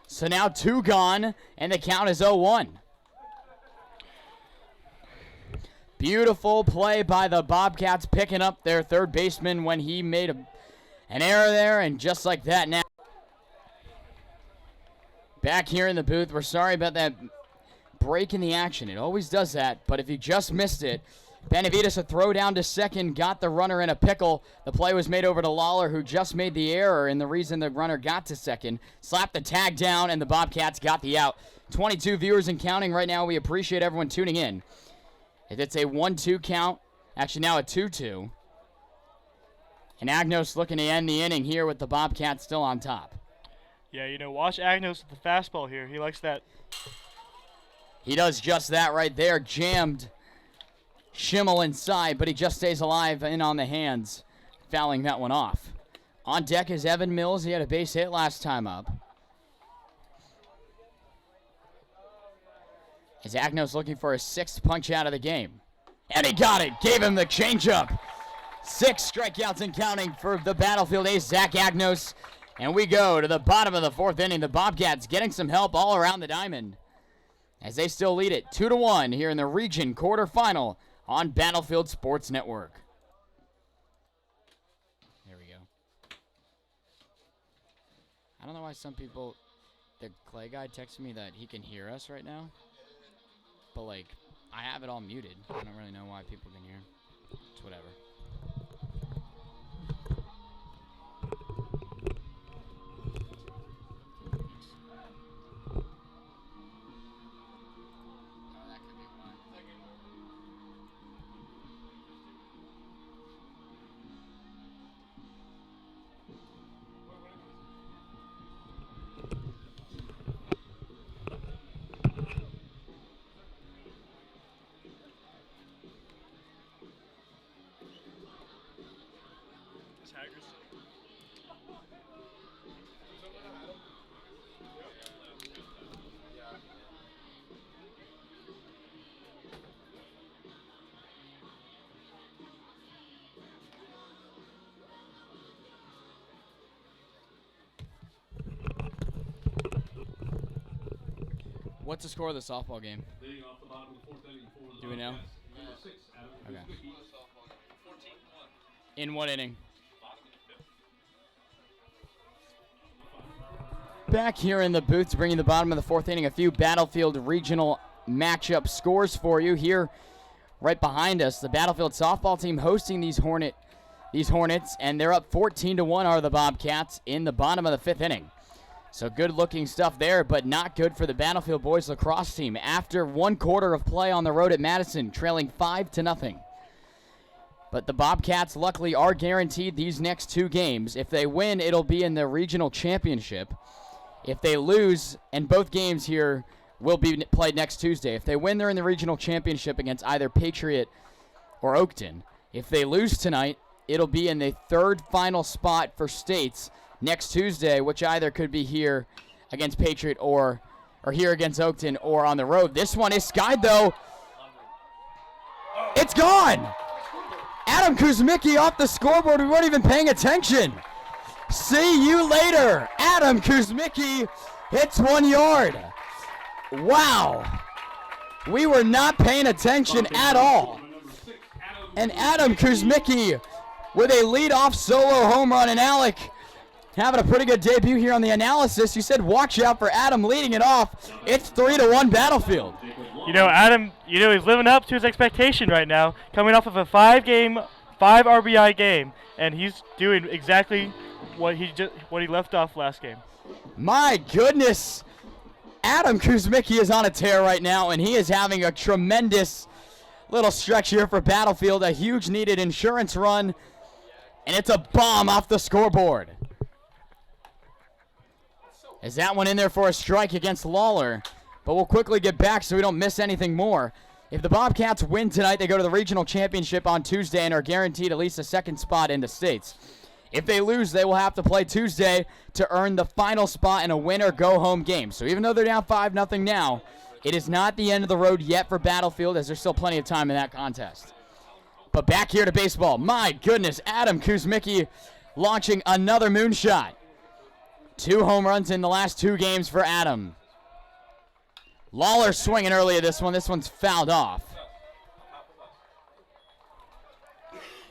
So now 2 gone. And the count is 0-1. Beautiful play by the Bobcats, picking up their third baseman when he made an error there, and just like that now. Back here in the booth, we're sorry about that break in the action. It always does that, but if you just missed it, Benavides a throw down to second, got the runner in a pickle. The play was made over to Lawler, who just made the error, and the reason the runner got to second. Slapped the tag down, and the Bobcats got the out. 22 viewers and counting right now. We appreciate everyone tuning in. It's a 1-2 count, actually now a 2-2. And Agnos looking to end the inning here with the Bobcats still on top. Yeah, watch Agnos with the fastball here. He likes that. He does just that right there. Jammed Schimmel inside, but he just stays alive in on the hands, fouling that one off. On deck is Evan Mills. He had a base hit last time up. As Agnos looking for his 6th punch out of the game. And he got it. Gave him the changeup. 6 strikeouts and counting for the Battlefield ace, Zach Agnos. And we go to the bottom of the 4th inning. The Bobcats getting some help all around the diamond as they still lead it 2-1 here in the region quarterfinal on Battlefield Sports Network. There we go. I don't know why some people, the Clay guy texted me that he can hear us right now. But, like, I have it all muted. I don't really know why people can hear. It's whatever. That could be why. What's the score of the softball game? Leading off the bottom of the 4th inning for the Do we know? Bobcats, number 6, Adam Okay. Kuzmicki. In what inning? Back here in the booth to bring you the bottom of the 4th inning. A few Battlefield regional matchup scores for you here. Right behind us, the Battlefield softball team hosting these Hornets, and they're up 14-1 are the Bobcats in the bottom of the 5th inning. So good-looking stuff there, but not good for the Battlefield boys lacrosse team. After 1 quarter of play on the road at Madison, trailing 5-0. But the Bobcats luckily are guaranteed these next 2 games. If they win, it'll be in the regional championship. If they lose, and both games here will be played next Tuesday. If they win, they're in the regional championship against either Patriot or Oakton. If they lose tonight, it'll be in the 3rd final spot for states next Tuesday, which either could be here against Patriot or here against Oakton or on the road. This one is skied, though. It's gone! Adam Kuzmicki off the scoreboard. We weren't even paying attention. See you later. Adam Kuzmicki hits 1 yard. Wow. We were not paying attention at all. And Adam Kuzmicki with a leadoff solo home run. And Alec having a pretty good debut here on the analysis. You said watch out for Adam leading it off. It's 3-1 Battlefield. Adam, he's living up to his expectation right now, coming off of a 5 RBI game, and he's doing exactly what he left off last game. My goodness. Adam Kuzmicki is on a tear right now, and he is having a tremendous little stretch here for Battlefield. A huge needed insurance run, and it's a bomb off the scoreboard. Is that one in there for a strike against Lawler? But we'll quickly get back so we don't miss anything more. If the Bobcats win tonight, they go to the regional championship on Tuesday and are guaranteed at least a second spot in the States. If they lose, they will have to play Tuesday to earn the final spot in a win-or-go-home game. So even though they're down 5-0 now, it is not the end of the road yet for Battlefield, as there's still plenty of time in that contest. But back here to baseball. My goodness, Adam Kuzmicki launching another moonshot. 2 home runs in the last 2 games for Adam. Lawler swinging early at this one. This one's fouled off.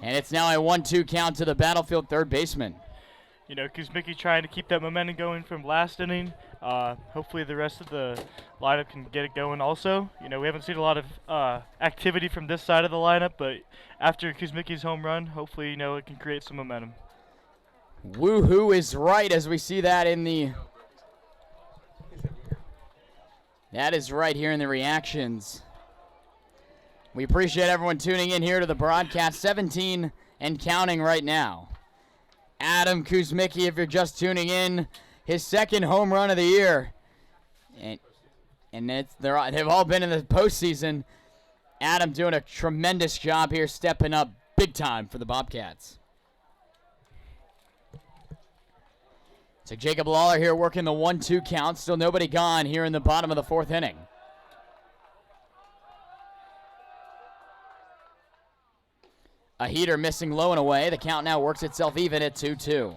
And it's now a 1-2 count to the Battlefield third baseman. You know, Kuzmicki trying to keep that momentum going from last inning. Hopefully the rest of the lineup can get it going also. You know, we haven't seen a lot of activity from this side of the lineup, but after Kuzmicki's home run, hopefully, you know, it can create some momentum. Woohoo is right as we see that in the... That is right here in the reactions. We appreciate everyone tuning in here to the broadcast. 17 and counting right now. Adam Kuzmicki, if you're just tuning in, his second home run of the year. And they've all been in the postseason. Adam doing a tremendous job here, stepping up big time for the Bobcats. So Jacob Lawler here working the 1-2 count. Still nobody gone here in the bottom of the 4th inning. A heater missing low and away. The count now works itself even at 2-2.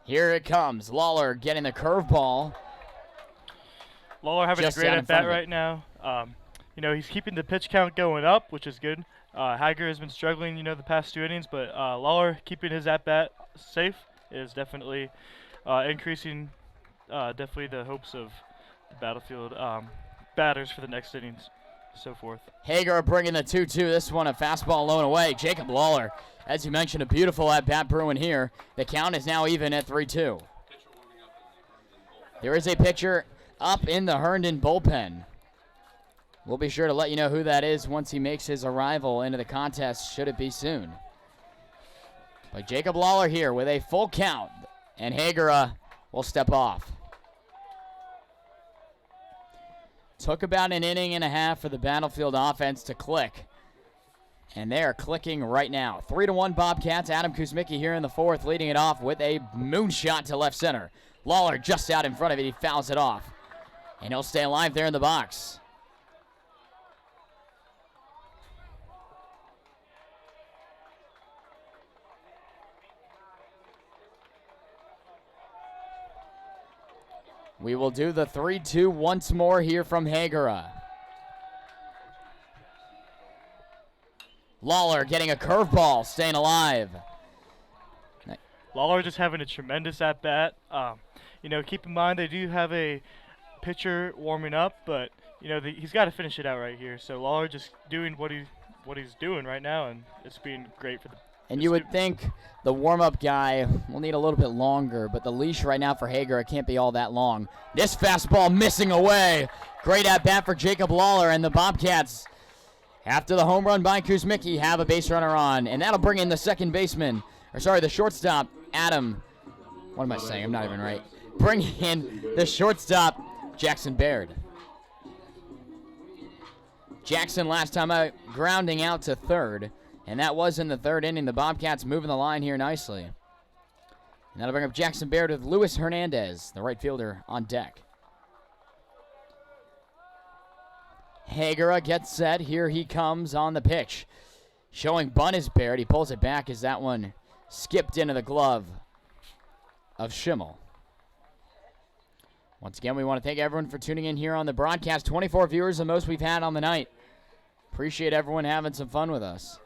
Here it comes. Lawler getting the curveball. Lawler having Just a great out in front at-bat of it. right now. You know, he's keeping the pitch count going up, which is good. Hager has been struggling, you know, the past 2 innings, but Lawler keeping his at-bat safe is definitely increasing definitely the hopes of the Battlefield batters for the next innings, so forth. Hager bringing the 2-2. This one a fastball low and away. Jacob Lawler, as you mentioned, a beautiful at-bat brewing here. The count is now even at 3-2. There is a pitcher up in the Herndon bullpen. We'll be sure to let you know who that is once he makes his arrival into the contest, should it be soon. But Jacob Lawler here with a full count, and Hager will step off. Took about an inning and a half for the Battlefield offense to click, and they are clicking right now. 3-1 Bobcats. Adam Kuzmicki here in the 4th, leading it off with a moonshot to left center. Lawler just out in front of it. He fouls it off, and he'll stay alive there in the box. We will do the 3-2 once more here from Hagera. Lawler getting a curveball, staying alive. Lawler just having a tremendous at-bat. You know, keep in mind they do have a pitcher warming up, but, you know, he's got to finish it out right here. So Lawler just doing what he's doing right now, and it's being great for the... And you would think the warm-up guy will need a little bit longer, but the leash right now for Hager, it can't be all that long. This fastball missing away. Great at-bat for Jacob Lawler, and the Bobcats, after the home run by Kuzmicki, have a base runner on, and that'll bring in the second baseman, the shortstop, Adam. What am I saying? I'm not even right. Bring in the shortstop, Jackson Baird. Jackson last time out grounding out to third. And that was in the 3rd inning. The Bobcats moving the line here nicely. And that'll bring up Jackson Baird with Luis Hernandez, the right fielder, on deck. Hagera gets set. Here he comes on the pitch. Showing bunt is Baird. He pulls it back as that one skipped into the glove of Schimmel. Once again, we want to thank everyone for tuning in here on the broadcast. 24 viewers, the most we've had on the night. Appreciate everyone having some fun with us.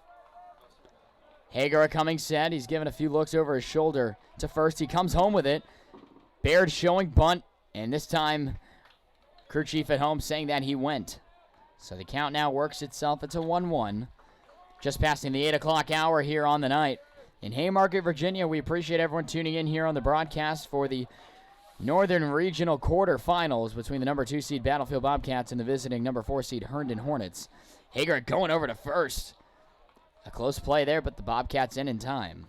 Hager coming set. He's giving a few looks over his shoulder to first. He comes home with it. Baird showing bunt, and this time Crew chief at home saying that he went. So the count now works itself. It's a 1-1. Just passing the 8 o'clock hour here on the night. In Haymarket, Virginia, we appreciate everyone tuning in here on the broadcast for the Northern Regional Quarterfinals between the number 2 seed Battlefield Bobcats and the visiting number 4 seed Herndon Hornets. Hager going over to first. A close play there, but the Bobcats in time.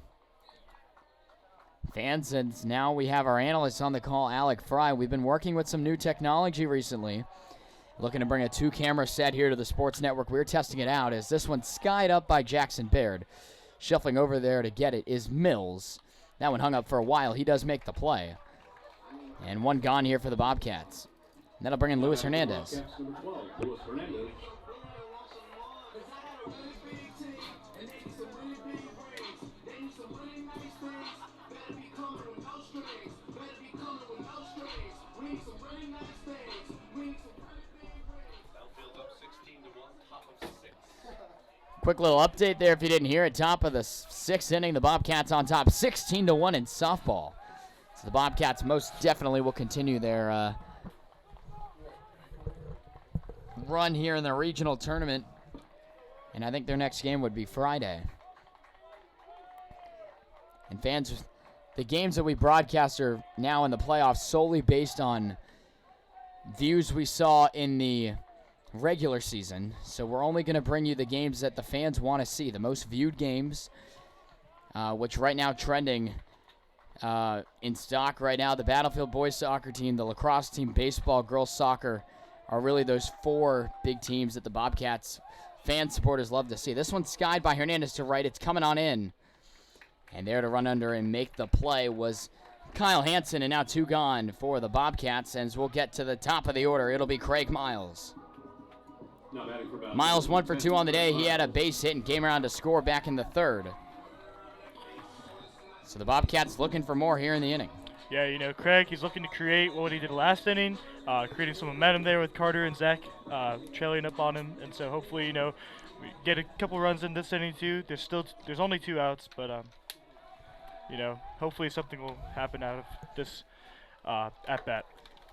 Fans, and now we have our analyst on the call, Alec Fry. We've been working with some new technology recently. Looking to bring a 2-camera set here to the Sports Network. We're testing it out as this one skied up by Jackson Baird. Shuffling over there to get it is Mills. That one hung up for a while. He does make the play. And one gone here for the Bobcats. And that'll bring in Luis Hernandez. Bobcats number 12, Luis Hernandez. Quick little update there if you didn't hear it. Top of the 6th inning, the Bobcats on top 16-1 in softball. So the Bobcats most definitely will continue their run here in the regional tournament. And I think their next game would be Friday. And fans, the games that we broadcast are now in the playoffs solely based on views we saw in the regular season. So we're only going to bring you the games that the fans want to see, the most viewed games, which right now trending in stock right now. The Battlefield boys soccer team, the lacrosse team, baseball, girls soccer are really those 4 big teams that the Bobcats fan supporters love to see. This one's skied by Hernandez to right. It's coming on in. And there to run under and make the play was Kyle Hansen, and now 2 gone for the Bobcats. And as we'll get to the top of the order, it'll be Craig Miles. Miles 1 for 2 on the day. He had a base hit and came around to score back in the 3rd. So the Bobcats looking for more here in the inning. Yeah, you know, Craig, he's looking to create what he did last inning, creating some momentum there with Carter and Zach trailing up on him. And so hopefully, you know, we get a couple runs in this inning too. There's only 2 outs, but you know, hopefully something will happen out of this at bat.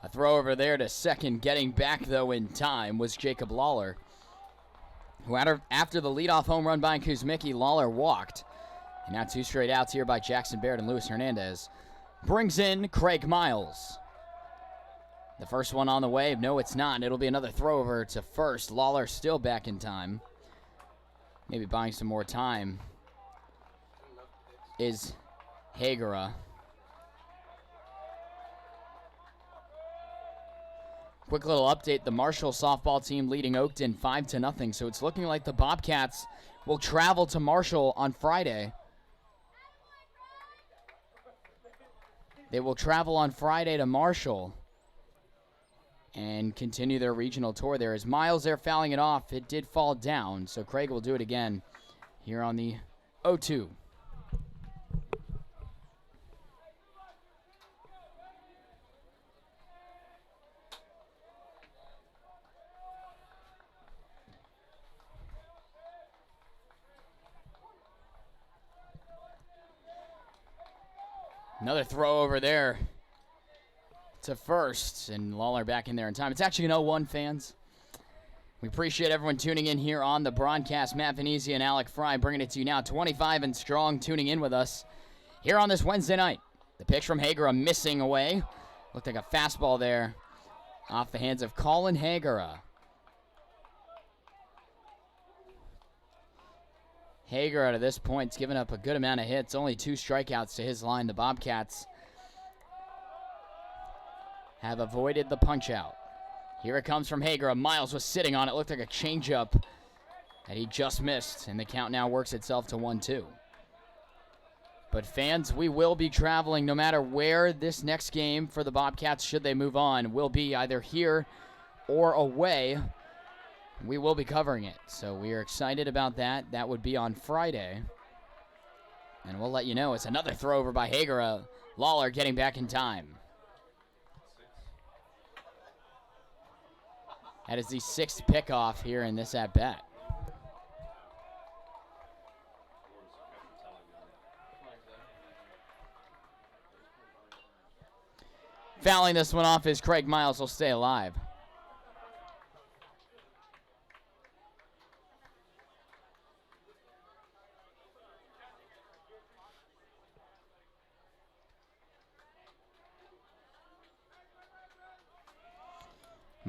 A throw over there to second, getting back though in time was Jacob Lawler, who after the leadoff home run by Kuzmicki, Lawler walked. And now 2 straight outs here by Jackson Baird and Luis Hernandez. Brings in Craig Miles. The first one on the way. No, it's not. It'll be another throw over to first. Lawler still back in time. Maybe buying some more time is Hagera. Quick little update. The Marshall softball team leading Oakton 5-0. So it's looking like the Bobcats will travel to Marshall on Friday. They will travel on Friday to Marshall and continue their regional tour there. As Miles there fouling it off, it did fall down. So Craig will do it again here on the 0-2. Another throw over there to first, and Lawler back in there in time. It's actually an 0-1, fans. We appreciate everyone tuning in here on the broadcast. Matt Venezia and Alec Fry bringing it to you now. 25 and strong tuning in with us here on this Wednesday night. The pitch from Hagera missing away. Looked like a fastball there off the hands of Colin Hagera. Hager to this point has given up a good amount of hits. Only 2 strikeouts to his line. The Bobcats have avoided the punch-out. Here it comes from Hager. Miles was sitting on it. Looked like a changeup that he just missed. And the count now works itself to 1-2. But fans, we will be traveling no matter where this next game for the Bobcats, should they move on, will be either here or away. We will be covering it, so we are excited about that. That would be on Friday. And we'll let you know. It's another throw over by Hager. Lawler getting back in time. That is the 6th pickoff here in this at-bat. Fouling this one off is Craig Miles will stay alive.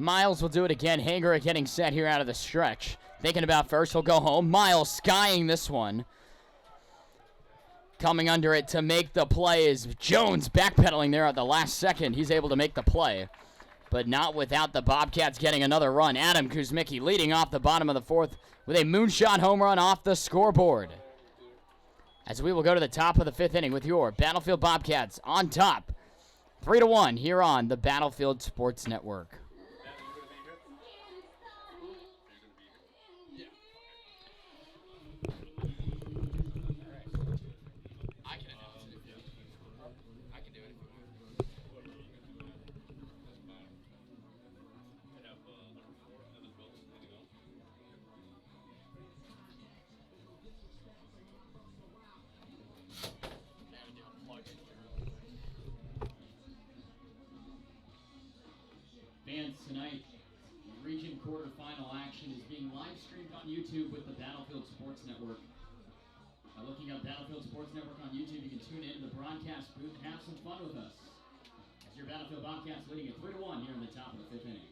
Miles will do it again. Hager getting set here out of the stretch. Thinking about first, he'll go home. Miles skying this one. Coming under it to make the play is Jones, backpedaling there at the last second. He's able to make the play, but not without the Bobcats getting another run. Adam Kuzmicki leading off the bottom of the fourth with a moonshot home run off the scoreboard. As we will go to the top of the fifth inning with your Battlefield Bobcats on top, 3-1 here on the Battlefield Sports Network. Fans, tonight, region quarterfinal action is being live streamed on YouTube with the Battlefield Sports Network. By looking up Battlefield Sports Network on YouTube, you can tune in to the broadcast booth and have some fun with us. As your Battlefield Bobcats leading it 3-1 here in the top of the fifth inning.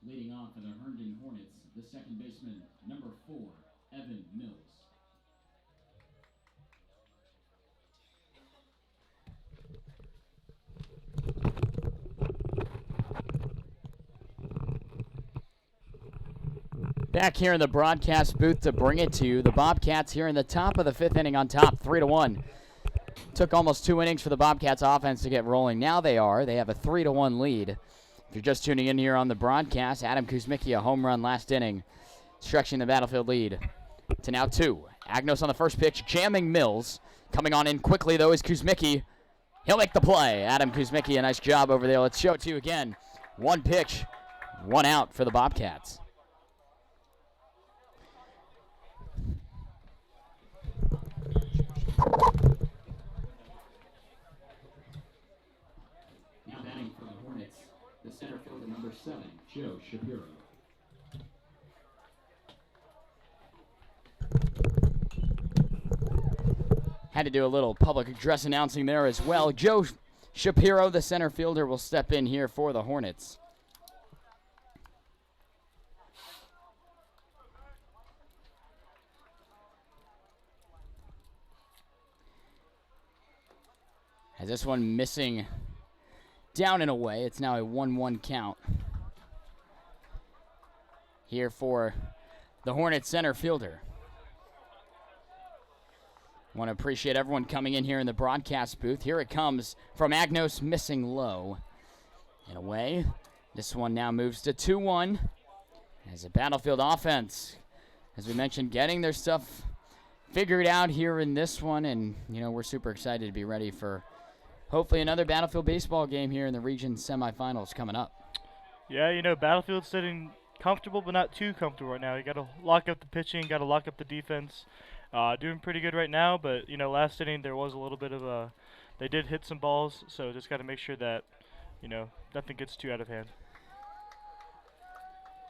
Leading off for the Herndon Hornets, the second baseman, number 4, Evan Mills. Back here in the broadcast booth to bring it to you. The Bobcats here in the top of the fifth inning on top, 3-1. Took almost 2 innings for the Bobcats offense to get rolling. Now they have a 3-1 lead. If you're just tuning in here on the broadcast, Adam Kuzmicki, a home run last inning, stretching the Battlefield lead to now 2. Agnos on the first pitch, jamming Mills. Coming on in quickly, though, is Kuzmicki. He'll make the play. Adam Kuzmicki, a nice job over there. Let's show it to you again. 1 pitch, 1 out for the Bobcats. Now batting for the Hornets, the center fielder, number 7, Joe Shapiro. Had to do a little public address announcing there as well. Joe Shapiro, the center fielder, will step in here for the Hornets. Has this one missing down and away. It's now a 1-1 count here for the Hornets center fielder. Want to appreciate everyone coming in here in the broadcast booth. Here it comes from Agnos, missing low and away. This one now moves to 2-1 as a Battlefield offense, as we mentioned, getting their stuff figured out here in this one, and we're super excited to be ready for hopefully another Battlefield baseball game here in the region semifinals coming up. Yeah, Battlefield's sitting comfortable, but not too comfortable right now. You got to lock up the pitching, got to lock up the defense. Doing pretty good right now, but last inning there was a little bit of they did hit some balls, so just got to make sure that nothing gets too out of hand.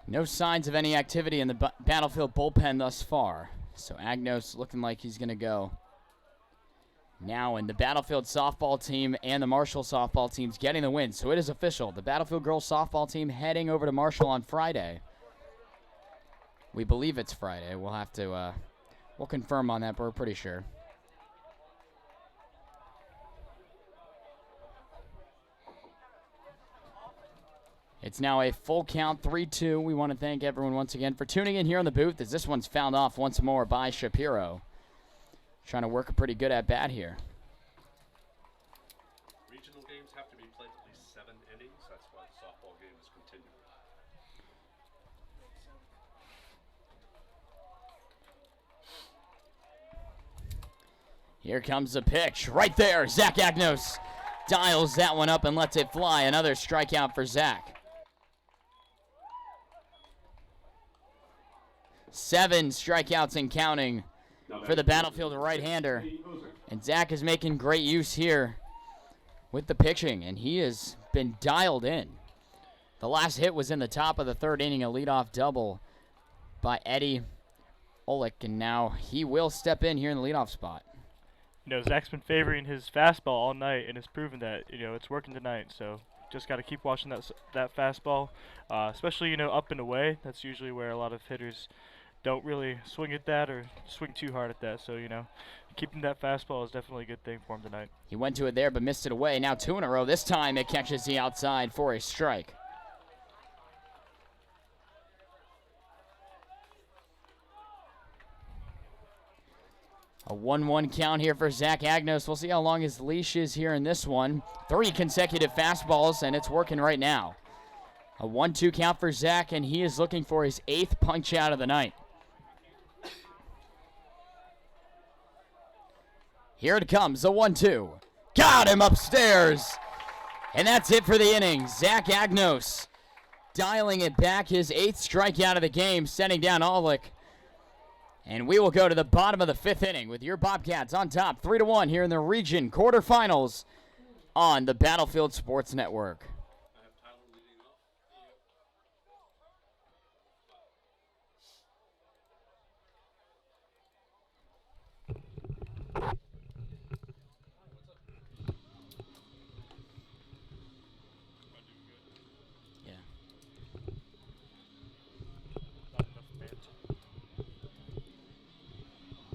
No signs of any activity in the Battlefield bullpen thus far, so Agnos looking like he's going to go. Now, in the Battlefield softball team and the Marshall softball teams getting the win, so it is official. The Battlefield girls softball team heading over to Marshall on Friday. We believe it's Friday. We'll have to we'll confirm on that, but we're pretty sure. It's now a full count, 3-2. We want to thank everyone once again for tuning in here on the booth, as this one's fouled off once more by Shapiro. Trying to work a pretty good at-bat here. Regional games have to be played at least 7 innings. That's why the softball game is continuing. Here comes the pitch. Right there, Zach Agnos dials that one up and lets it fly. Another strikeout for Zach. 7 strikeouts and counting for the Battlefield right-hander. And Zach is making great use here with the pitching, and he has been dialed in. The last hit was in the top of the 3rd inning, a leadoff double by Eddie Olick, and now he will step in here in the leadoff spot. You know, Zach's been favoring his fastball all night and has proven that, you know, it's working tonight. So just got to keep watching that fastball, especially, you know, up and away. That's usually where a lot of hitters don't really swing at that or swing too hard at that. So, you know, keeping that fastball is definitely a good thing for him tonight. He went to it there but missed it away. Now 2 in a row. This time it catches the outside for a strike. A 1-1 count here for Zach Agnos. We'll see how long his leash is here in this one. 3 consecutive fastballs, and it's working right now. A 1-2 count for Zach, and he is looking for his 8th punch out of the night. Here it comes, the 1-2. Got him upstairs. And that's it for the inning. Zach Agnos dialing it back, his 8th strikeout of the game, sending down Olick. And we will go to the bottom of the 5th inning with your Bobcats on top 3-1 here in the region quarterfinals on the Battlefield Sports Network.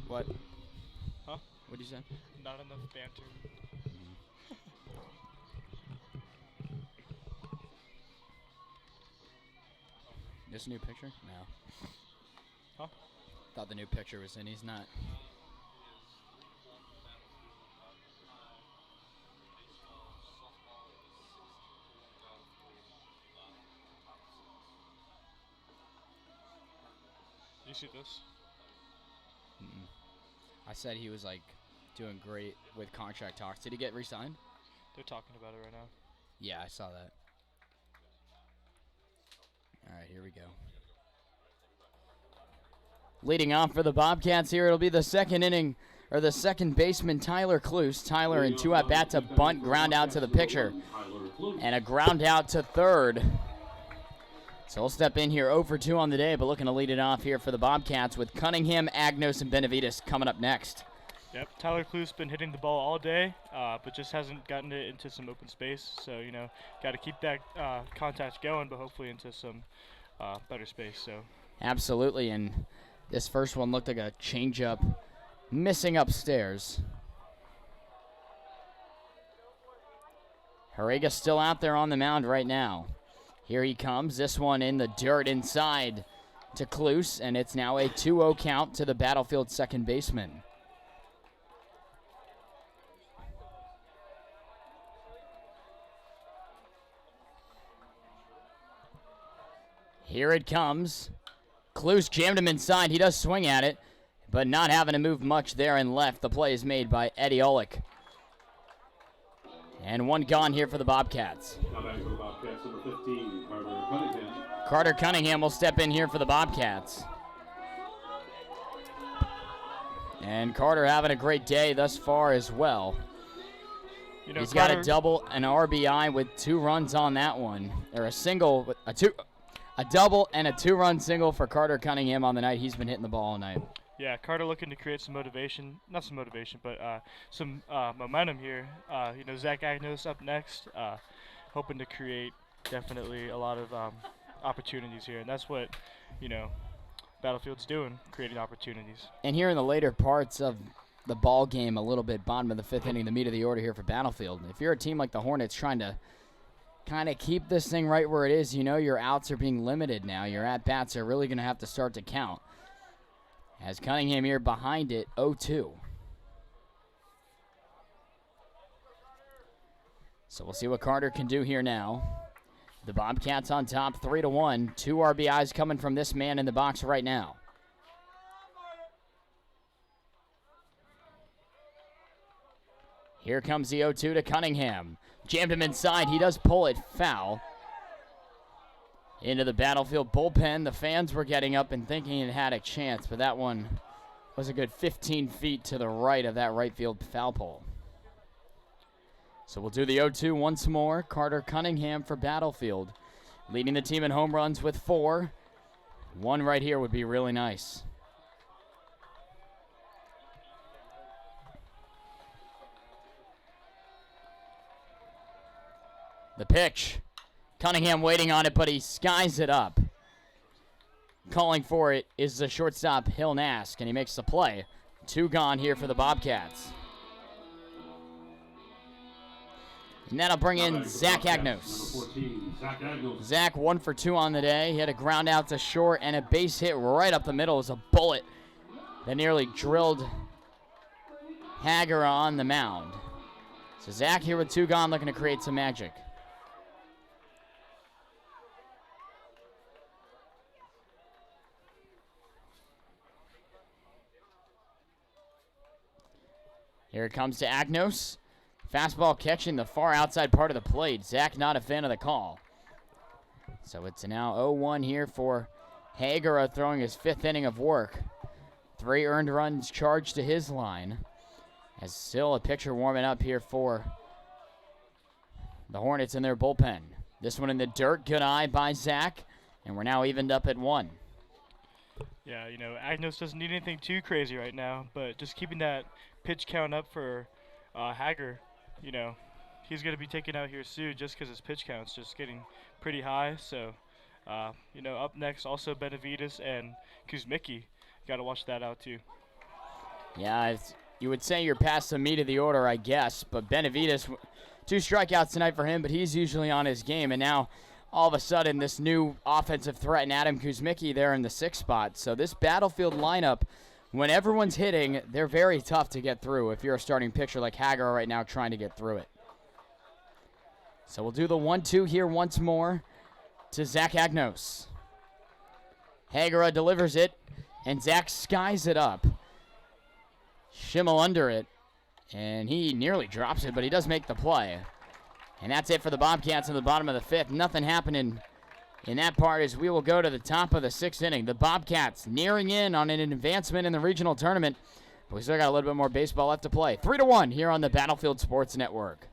What? Huh? What did you say? Not enough banter. This new picture? No. Huh? Thought the new picture was in. He's not. Did you see this? Mm-mm. I said he was like doing great with contract talks. Did he get re-signed? They're talking about it right now. Yeah, I saw that. All right, here we go. Leading off for the Bobcats here, it'll be the 2nd inning, or the 2nd baseman, Tyler Cluse. Tyler in 2 at-bats, a bunt, ground out to the pitcher, and a ground out to 3rd. So we'll step in here 0 for 2 on the day, but looking to lead it off here for the Bobcats with Cunningham, Agnos, and Benavides coming up next. Yep, Tyler Cluse's been hitting the ball all day, but just hasn't gotten it into some open space. So, you know, got to keep that contact going, but hopefully into some better space. So Absolutely, and this first one looked like a changeup missing upstairs. Harega still out there on the mound right now. Here he comes. This one in the dirt inside to Cluse, and it's now a 2-0 count to the Battlefield 2nd baseman. Here it comes. Cluse jammed him inside. He does swing at it, but not having to move much there and left. The play is made by Eddie Olick. And one gone here for the Bobcats. Now back to the Bobcats, number 15, Carter Cunningham. Carter Cunningham will step in here for the Bobcats. And Carter having a great day thus far as well. you know, He's got a double, an RBI with 2 runs on that one. Or a single, with a double and a 2-run single for Carter Cunningham on the night. He's been hitting the ball all night. Yeah, Carter looking to create some motivation. Not some motivation, but some momentum here. You know, Zach Agnos up next. Hoping to create definitely a lot of opportunities here. And that's what, you know, Battlefield's doing, creating opportunities. And here in the later parts of the ball game, a little bit bottom of the 5th inning, the meat of the order here for Battlefield. If you're a team like the Hornets trying to kind of keep this thing right where it is, you know your outs are being limited now. Your at-bats are really going to have to start to count. As Cunningham here behind it, 0-2. So we'll see what Carter can do here now. The Bobcats on top, 3-1. 2 RBIs coming from this man in the box right now. Here comes the 0-2 to Cunningham. Jammed him inside. He does pull it foul. into the Battlefield bullpen. The fans were getting up and thinking it had a chance, but that one was a good 15 feet to the right of that right field foul pole. So we'll do the 0-2 once more. Carter Cunningham for Battlefield, leading the team in home runs with 4. One right here would be really nice. The pitch. Cunningham waiting on it, but he skies it up. Calling for it is the shortstop, Hill Nask, and he makes the play. 2 gone here for the Bobcats. And that'll bring in Zach Agnos. Zach 1 for 2 on the day. He had a ground out to short and a base hit right up the middle. It was a bullet that nearly drilled Hager on the mound. So Zach here with 2 gone, looking to create some magic. Here it comes to Agnos. Fastball catching the far outside part of the plate. Zach not a fan of the call. So it's now 0-1 here for Hager, throwing his 5th inning of work. 3 earned runs charged to his line. As still a pitcher warming up here for the Hornets in their bullpen. This one in the dirt. Good eye by Zach. And we're now evened up at 1. Yeah, you know, Agnos doesn't need anything too crazy right now, but just keeping that pitch count up for Hager, you know, he's going to be taken out here soon just because his pitch count's just getting pretty high. So, you know, up next also Benavides and Kuzmicki. Got to watch that out too. Yeah, you would say you're past the meat of the order, I guess, but Benavides, 2 strikeouts tonight for him, but he's usually on his game, and now all of a sudden this new offensive threat in Adam Kuzmicki there in the 6th spot. So this Battlefield lineup, when everyone's hitting, they're very tough to get through if you're a starting pitcher like Hager right now trying to get through it. So we'll do the 1-2 here once more to Zach Agnos. Hager delivers it, and Zach skies it up. Schimmel under it, and he nearly drops it, but he does make the play. And that's it for the Bobcats in the bottom of the 5th. Nothing happening in that part as we will go to the top of the 6th inning. The Bobcats nearing in on an advancement in the regional tournament, but we still got a little bit more baseball left to play. 3-1 here on the Battlefield Sports Network.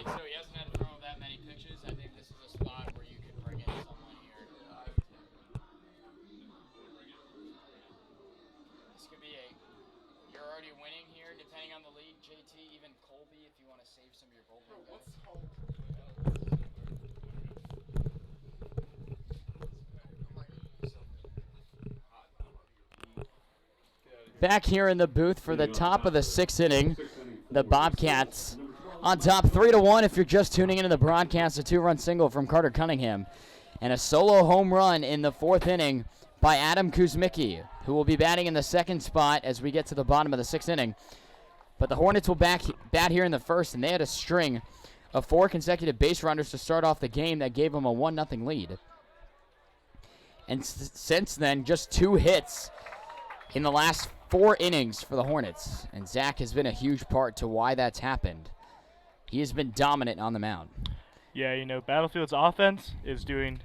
So he hasn't had to throw that many pitches. I think this is a spot where you could bring in someone here. This could be you're already winning here, depending on the lead. JT, even Colby, if you want to save some of your bullpen guys. Back here in the booth for the top of the 6th inning, the Bobcats on top 3-1 if you're just tuning into the broadcast. A 2-run single from Carter Cunningham. And a solo home run in the 4th inning by Adam Kuzmicki, who will be batting in the 2nd spot as we get to the bottom of the 6th inning. But the Hornets will bat here in the 1st, and they had a string of 4 consecutive base runners to start off the game that gave them a 1-0 lead. And since then, just 2 hits in the last 4 innings for the Hornets. And Zach has been a huge part to why that's happened. He has been dominant on the mound. Yeah, you know, Battlefield's offense is doing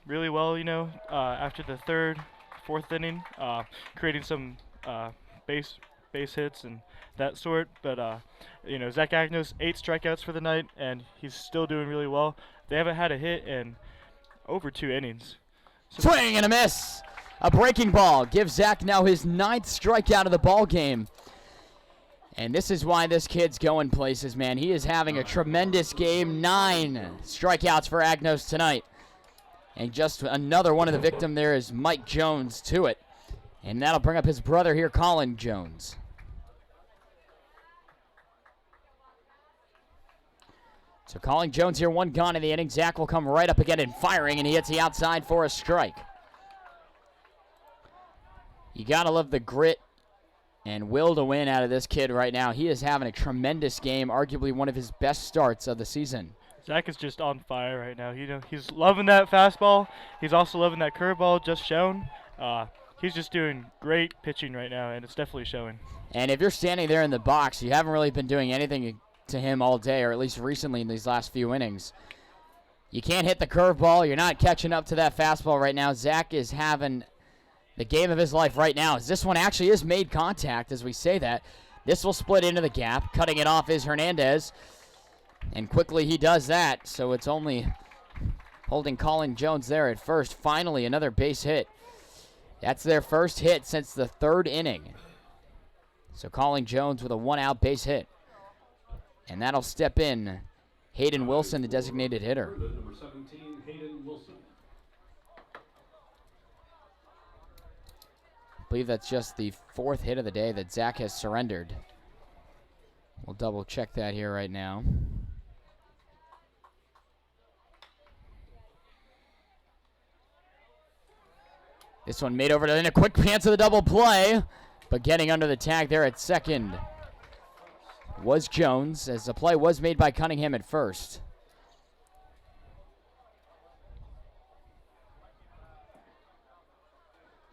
really well, you know, after the third, fourth inning, creating some base hits and that sort. But, you know, Zach Agnos, 8 strikeouts for the night, and he's still doing really well. They haven't had a hit in over 2 innings. Swing and a miss. A breaking ball gives Zach now his 9th strikeout of the ball game. And this is why this kid's going places, man. He is having a tremendous game. 9 strikeouts for Agnos tonight. And just another one of the victim there is Mike Jones to it. And that'll bring up his brother here, Colin Jones. So Colin Jones here, 1 gone in the inning. Zach will come right up again and firing, and he hits the outside for a strike. You got to love the grit and will to win out of this kid right now. He is having a tremendous game, arguably one of his best starts of the season. Zach is just on fire right now. You know, he's loving that fastball. He's also loving that curveball just shown. He's just doing great pitching right now, and it's definitely showing. And if you're standing there in the box, you haven't really been doing anything to him all day, or at least recently in these last few innings. You can't hit the curveball. You're not catching up to that fastball right now. Zach is having the game of his life right now, as this one actually is made contact as we say that. This will split into the gap. Cutting it off is Hernandez, and quickly he does that, so it's only holding Colin Jones there at first. Finally, another base hit. That's their first hit since the 3rd inning. So Colin Jones with a 1-out base hit. And that'll step in Hayden Wilson, the designated hitter. Number 17, Hayden Wilson. I believe that's just the 4th hit of the day that Zach has surrendered. We'll double check that here right now. This one made over to in a quick chance of the double play, but getting under the tag there at second was Jones, as the play was made by Cunningham at first.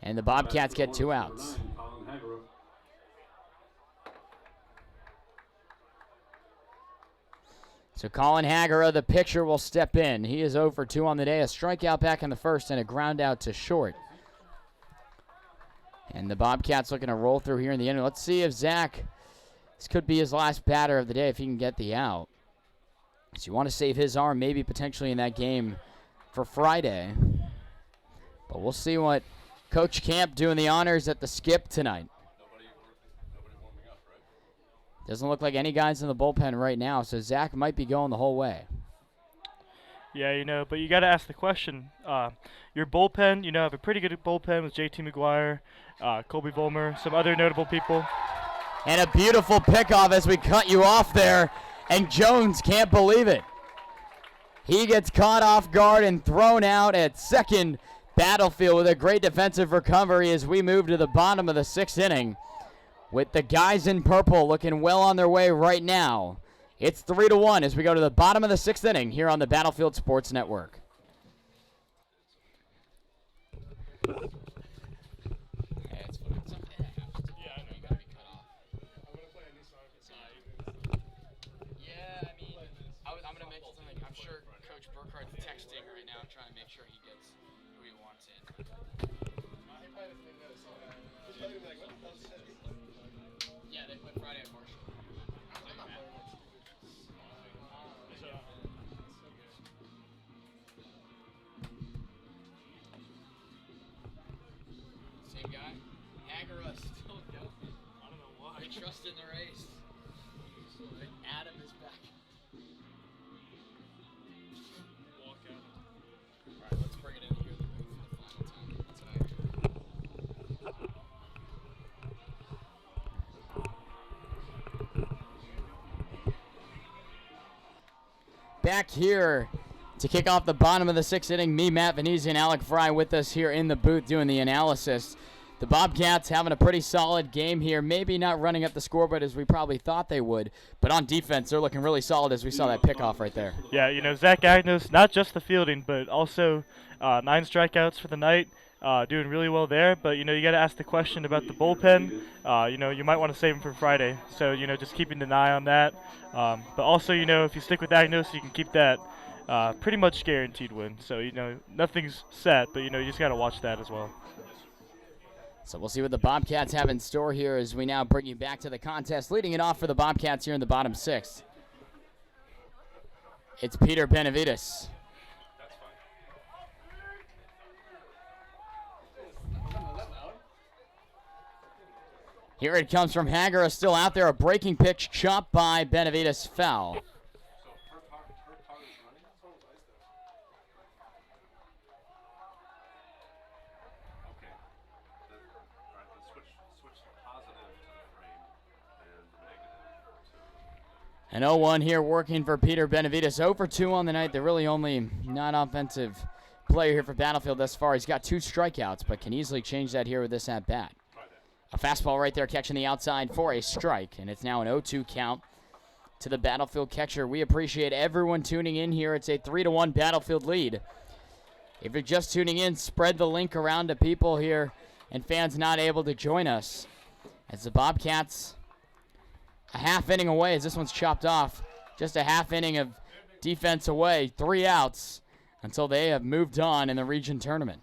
And the Bobcats get 2 outs. So Colin Hagera, the pitcher, will step in. He is 0 for 2 on the day. A strikeout back in the first and a ground out to short. And the Bobcats looking to roll through here in the end. Let's see if Zach, this could be his last batter of the day if he can get the out. So you want to save his arm maybe potentially in that game for Friday. But we'll see what Coach Camp doing the honors at the skip tonight. Doesn't look like any guys in the bullpen right now, so Zach might be going the whole way. Yeah, you know, but you got to ask the question. Your bullpen, you know, have a pretty good bullpen with JT McGuire, Colby Volmer, some other notable people. And a beautiful pickoff as we cut you off there, and Jones can't believe it. He gets caught off guard and thrown out at second. Battlefield with a great defensive recovery as we move to the bottom of the 6th inning. With the guys in purple looking well on their way right now. It's 3-1 as we go to the bottom of the 6th inning here on the Battlefield Sports Network. Trust in the race. Adam is back. Walk out. All right, let's bring it in here for the final time tonight. Back here to kick off the bottom of the 6th inning, me, Matt Venezia, and Alec Fry with us here in the booth doing the analysis. The Bobcats having a pretty solid game here. Maybe not running up the scoreboard as we probably thought they would, but on defense, they're looking really solid as we saw that pickoff right there. Yeah, you know, Zach Agnos, not just the fielding, but also 9 strikeouts for the night. doing really well there. But you got to ask the question about the bullpen. You might want to save him for Friday. So just keeping an eye on that. But also, if you stick with Agnos, you can keep that pretty much guaranteed win. So nothing's set, but you just got to watch that as well. So we'll see what the Bobcats have in store here as we now bring you back to the contest. Leading it off for the Bobcats here in the bottom sixth, it's Peter Benavides. Here it comes from Hagera, still out there. A breaking pitch chopped by Benavides, foul. An 0-1 here working for Peter Benavides. 0 for 2 on the night. The really only non-offensive player here for Battlefield thus far. He's got 2 strikeouts, but can easily change that here with this at-bat. A fastball right there catching the outside for a strike, and it's now an 0-2 count to the Battlefield catcher. We appreciate everyone tuning in here. It's a 3-1 Battlefield lead. If you're just tuning in, spread the link around to people here and fans not able to join us. As the Bobcats a half inning away as this one's chopped off. Just a half inning of defense away. 3 outs until they have moved on in the region tournament.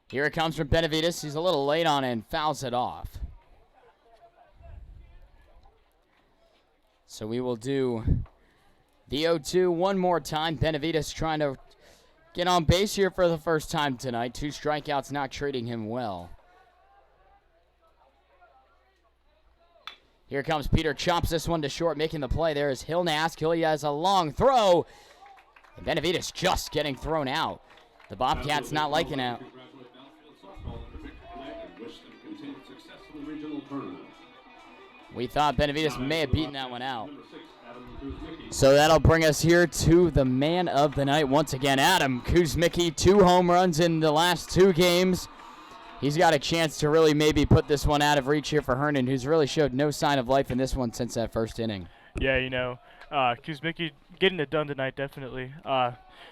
Here it comes from Benavides. He's a little late on it and fouls it off. So we will do the 0-2 one more time. Benavides trying to get on base here for the first time tonight. 2 strikeouts not treating him well. Here comes Peter, chops this one to short, making the play. There is Hilnask. He has a long throw. And Benavides just getting thrown out. The Bobcats not liking it. We thought Benavides may have beaten that one out. So that'll bring us here to the man of the night once again, Adam Kuzmicki. 2 home runs in the last 2 games. He's got a chance to really maybe put this one out of reach here for Herndon, who's really showed no sign of life in this one since that first inning. Yeah, Kuzmicki getting it done tonight, definitely.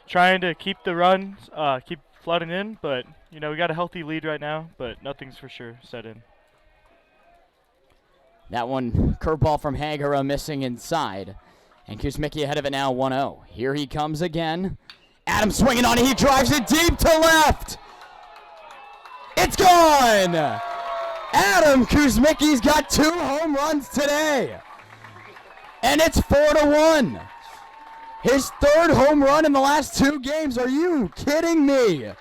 Trying to keep the runs, keep flooding in, but, we got a healthy lead right now, but nothing's for sure set in. That one, curveball from Hagera missing inside. And Kuzmicki ahead of it now, 1-0. Here he comes again. Adam swinging on it. He drives it deep to left. It's gone. Adam Kuzmicki's got 2 home runs today. And it's 4-1. His 3rd home run in the last 2 games. Are you kidding me?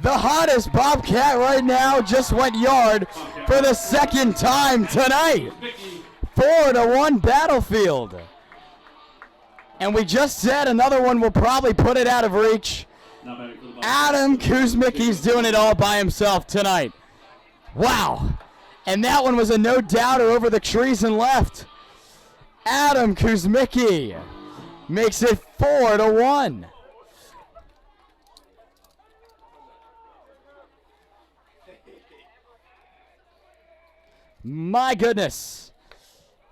The hottest Bobcat right now just went yard for the 2nd time tonight. 4-1 Battlefield. And we just said another one will probably put it out of reach. Adam Kuzmicki's doing it all by himself tonight. Wow. And that one was a no-doubter over the trees and left. Adam Kuzmicki makes it 4-1. My goodness.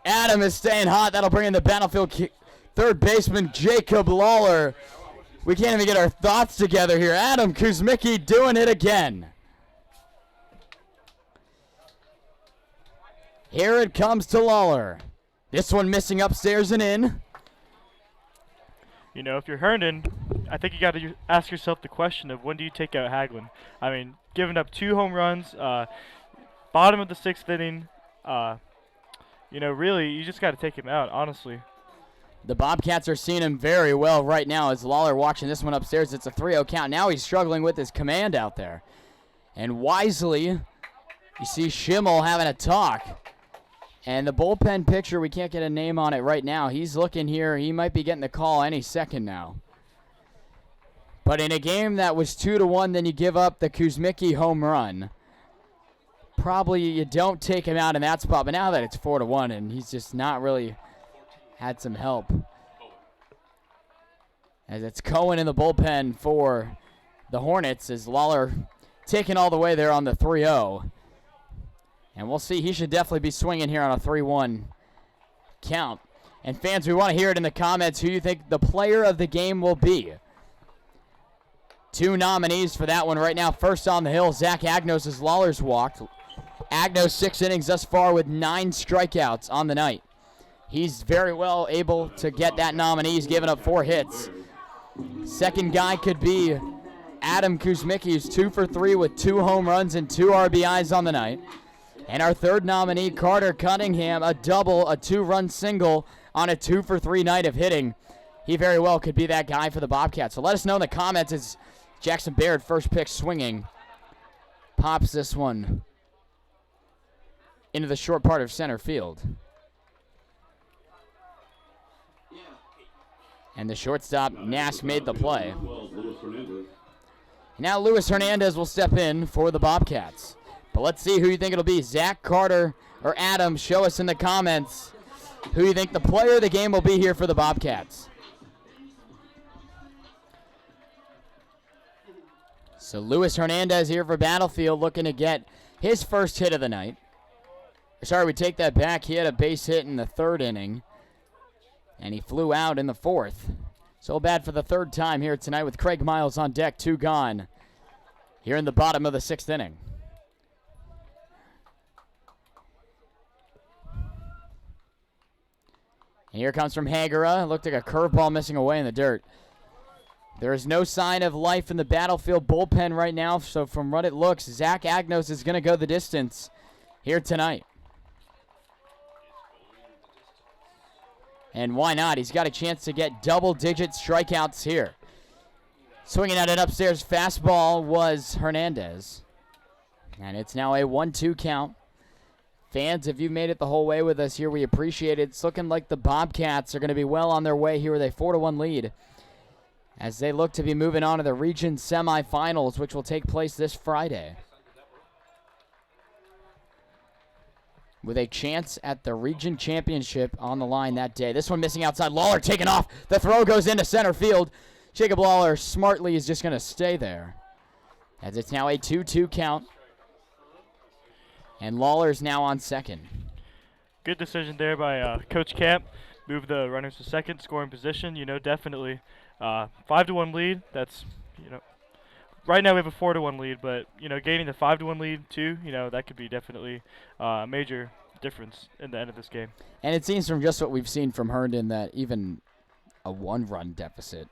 Adam is staying hot. That'll bring in the Battlefield third baseman, Jacob Lawler. We can't even get our thoughts together here. Adam Kuzmicki doing it again. Here it comes to Lawler. This one missing upstairs and in. If you're Herndon, I think you got to ask yourself the question of when do you take out Hagelin? I mean, giving up 2 home runs, bottom of the 6th inning, really, you just got to take him out, honestly. The Bobcats are seeing him very well right now as Lawler watching this one upstairs. It's a 3-0 count. Now he's struggling with his command out there. And wisely, you see Schimmel having a talk. And the bullpen pitcher, we can't get a name on it right now. He's looking here. He might be getting the call any second now. But in a game that was 2-1, then you give up the Kuzmicki home run. Probably you don't take him out in that spot. But now that it's 4-1 and he's just not really had some help. As it's Cohen in the bullpen for the Hornets as Lawler taken all the way there on the 3-0. And we'll see. He should definitely be swinging here on a 3-1 count. And fans, we want to hear it in the comments who you think the player of the game will be. 2 nominees for that one right now. First on the hill, Zach Agnos as Lawler's walked. Agnos 6 innings thus far with 9 strikeouts on the night. He's very well able to get that nominee. He's given up 4 hits. Second guy could be Adam Kuzmicki, who's 2 for 3 with 2 home runs and 2 RBIs on the night. And our third nominee, Carter Cunningham, a double, a 2-run single on a 2 for 3 night of hitting. He very well could be that guy for the Bobcats. So let us know in the comments as Jackson Baird, first pitch swinging, pops this one into the short part of center field. And the shortstop, Nash, made the play. Now Luis Hernandez will step in for the Bobcats. But let's see who you think it'll be. Zach, Carter, or Adam. Show us in the comments who you think the player of the game will be here for the Bobcats. So Luis Hernandez here for Battlefield, looking to get his first hit of the night. Sorry, we take that back. He had a base hit in the 3rd inning, and he flew out in the 4th. So bad for the 3rd time here tonight with Craig Miles on deck, 2 gone here in the bottom of the 6th inning. And here comes from Hagera. It looked like a curveball missing away in the dirt. There is no sign of life in the Battlefield bullpen right now, so from what it looks, Zach Agnos is going to go the distance here tonight. And why not? He's got a chance to get double-digit strikeouts here. Swinging at an upstairs fastball was Hernandez. And it's now a 1-2 count. Fans, if you've made it the whole way with us here, we appreciate it. It's looking like the Bobcats are going to be well on their way here with a 4-1 lead as they look to be moving on to the region semifinals, which will take place this Friday, with a chance at the region championship on the line that day. This one missing outside. Lawler taking off. The throw goes into center field. Jacob Lawler smartly is just going to stay there, as it's now a 2-2 count. And Lawler's now on second. Good decision there by Coach Camp. Move the runners to second, scoring position. Definitely 5-1 lead. That's, right now we have a 4-1 lead, but, gaining the 5-1 lead too, that could be definitely a major difference in the end of this game. And it seems from just what we've seen from Herndon that even a 1-run deficit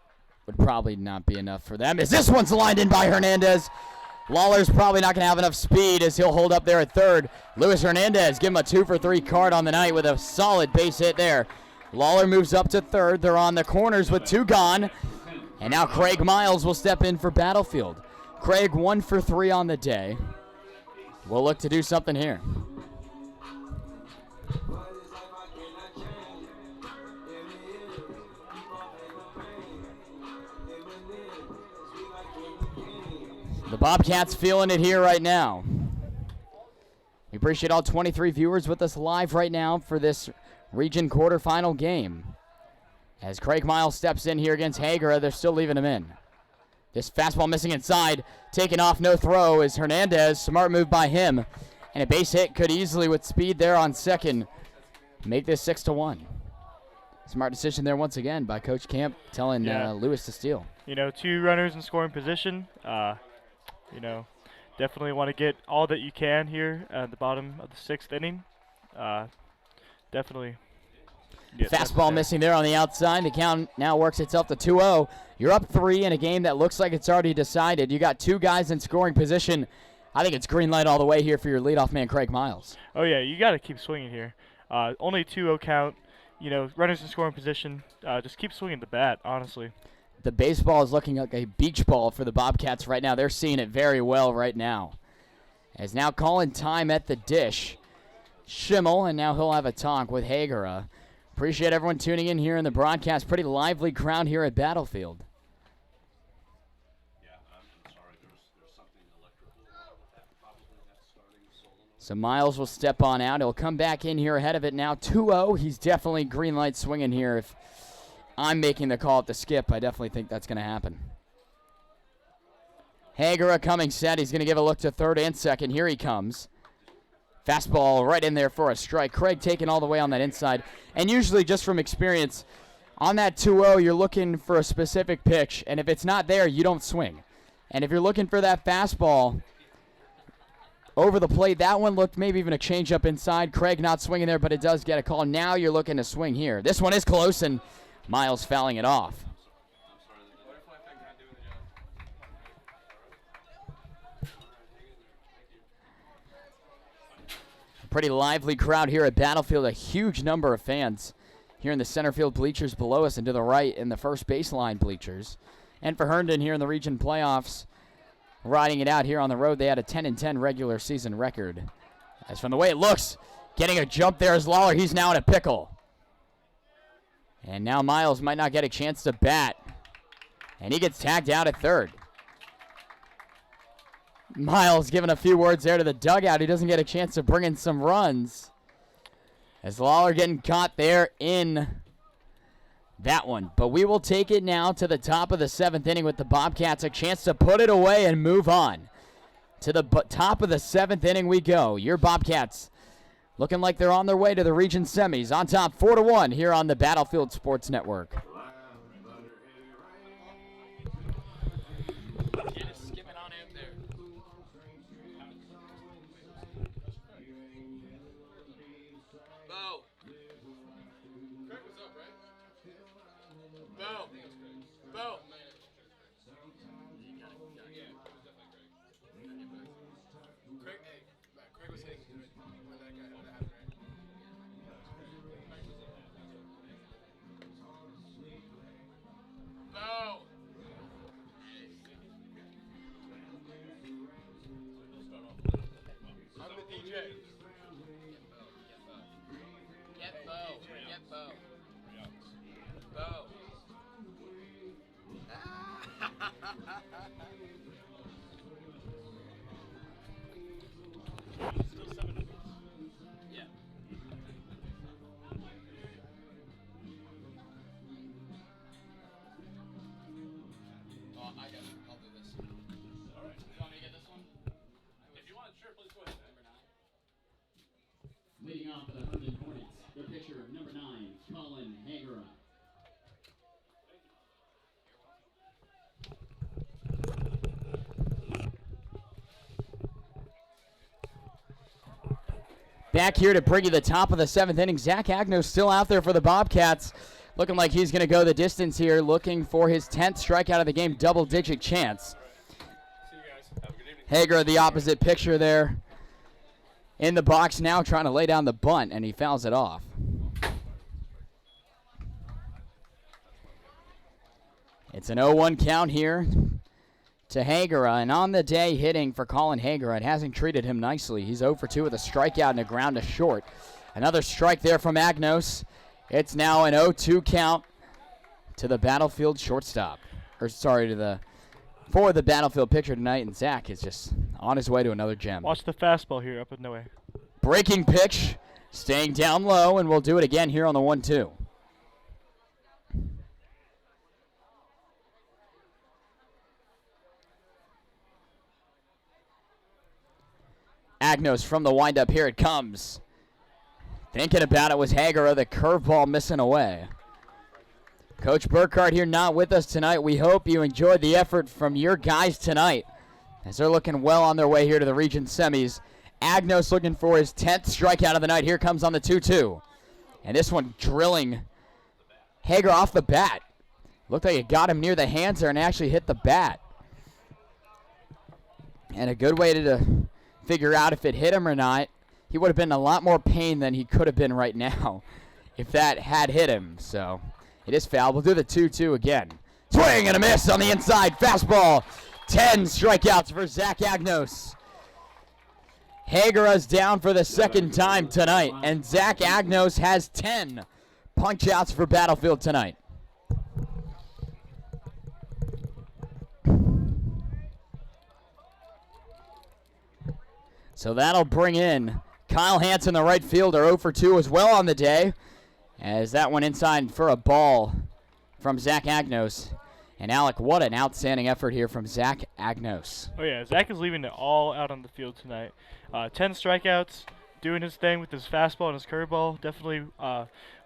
would probably not be enough for them, as this one's lined in by Hernandez. Lawler's probably not going to have enough speed as he'll hold up there at third. Luis Hernandez give him a 2 for 3 card on the night with a solid base hit there. Lawler moves up to third. They're on the corners with 2 gone. And now Craig Miles will step in for Battlefield. Craig 1 for 3 on the day. We'll look to do something here. The Bobcats feeling it here right now. We appreciate all 23 viewers with us live right now for this region quarterfinal game. As Craig Miles steps in here against Hager, they're still leaving him in. This fastball missing inside, taken off, no throw is Hernandez. Smart move by him. And a base hit could easily, with speed there on second, make this 6-1. Smart decision there once again by Coach Camp, telling Lewis to steal. 2 runners in scoring position. Definitely want to get all that you can here at the bottom of the 6th inning. Definitely. Fastball missing there on the outside. The count now works itself to 2-0. You're up 3 in a game that looks like it's already decided. You got 2 guys in scoring position. I think it's green light all the way here for your leadoff man, Craig Miles. Oh, yeah, you got to keep swinging here. Only 2-0 count. Runners in scoring position. Just keep swinging the bat, honestly. The baseball is looking like a beach ball for the Bobcats right now. They're seeing it very well right now. As now calling time at the dish, Schimmel, and now he'll have a talk with Hagera. Appreciate everyone tuning in here in the broadcast. Pretty lively crowd here at Battlefield. Yeah, I'm sorry. There's something electrical with that, probably that's starting solenoid. So Miles will step on out. He'll come back in here ahead of it now. 2-0. He's definitely green light swinging here. If I'm making the call at the skip, I definitely think that's going to happen. Hagera coming set. He's going to give a look to third and second. Here he comes. Fastball right in there for a strike. Craig taking all the way on that inside. And usually, just from experience, on that 2-0, you're looking for a specific pitch. And if it's not there, you don't swing. And if you're looking for that fastball over the plate, that one looked maybe even a changeup inside. Craig not swinging there, but it does get a call. Now you're looking to swing here. This one is close, and Miles fouling it off. Pretty lively crowd here at Battlefield. A huge number of fans here in the center field bleachers below us and to the right in the first baseline bleachers. And for Herndon here in the region playoffs, riding it out here on the road, they had a 10-10 regular season record. As from the way it looks, getting a jump there is Lawler. He's now in a pickle. And now Miles might not get a chance to bat. And he gets tagged out at third. Miles giving a few words there to the dugout. He doesn't get a chance to bring in some runs. As Lawler getting caught there in that one. But we will take it now to the top of the 7th inning with the Bobcats. A chance to put it away and move on. To the top of the 7th inning we go. Your Bobcats looking like they're on their way to the region semis. On top 4-1 here on the Battlefield Sports Network. Leading off for the Herndon Hornets, the pitcher, number 9, Colin Hagera. Back here to bring you the top of the 7th inning. Zach Agnos still out there for the Bobcats. Looking like he's going to go the distance here, looking for his 10th strikeout of the game, double-digit chance. See you guys. Have a good evening. Hagera, the opposite pitcher there. In the box now, trying to lay down the bunt, and he fouls it off. It's an 0-1 count here to Hagera, and on the day hitting for Colin Hagera, it hasn't treated him nicely. He's 0 for 2 with a strikeout and a ground to short. Another strike there from Agnos. It's now an 0-2 count to the Battlefield shortstop. For the Battlefield pitcher tonight, and Zach is just on his way to another gem. Watch the fastball here up and away. Breaking pitch, staying down low, and we'll do it again here on the 1-2. Agnos from the windup, here it comes. Thinking about it was Hagera, the curveball missing away. Coach Burkhardt here not with us tonight. We hope you enjoyed the effort from your guys tonight as they're looking well on their way here to the region semis. Agnos looking for his 10th strikeout of the night. Here comes on the 2-2. And this one drilling Hagera off the bat. Looked like it got him near the hands there and actually hit the bat. And a good way to figure out if it hit him or not. He would have been in a lot more pain than he could have been right now if that had hit him. So it is foul. We'll do the 2-2 again. Swing and a miss on the inside. Fastball. 10 strikeouts for Zach Agnos. Hagera's down for the second time tonight, and Zach Agnos has 10 punch-outs for Battlefield tonight. So that'll bring in Kyle Hansen, the right fielder, 0 for 2 as well on the day, as that went inside for a ball from Zach Agnos. And Alec, what an outstanding effort here from Zach Agnos. Oh yeah, Zach is leaving it all out on the field tonight. 10 strikeouts, doing his thing with his fastball and his curveball. Definitely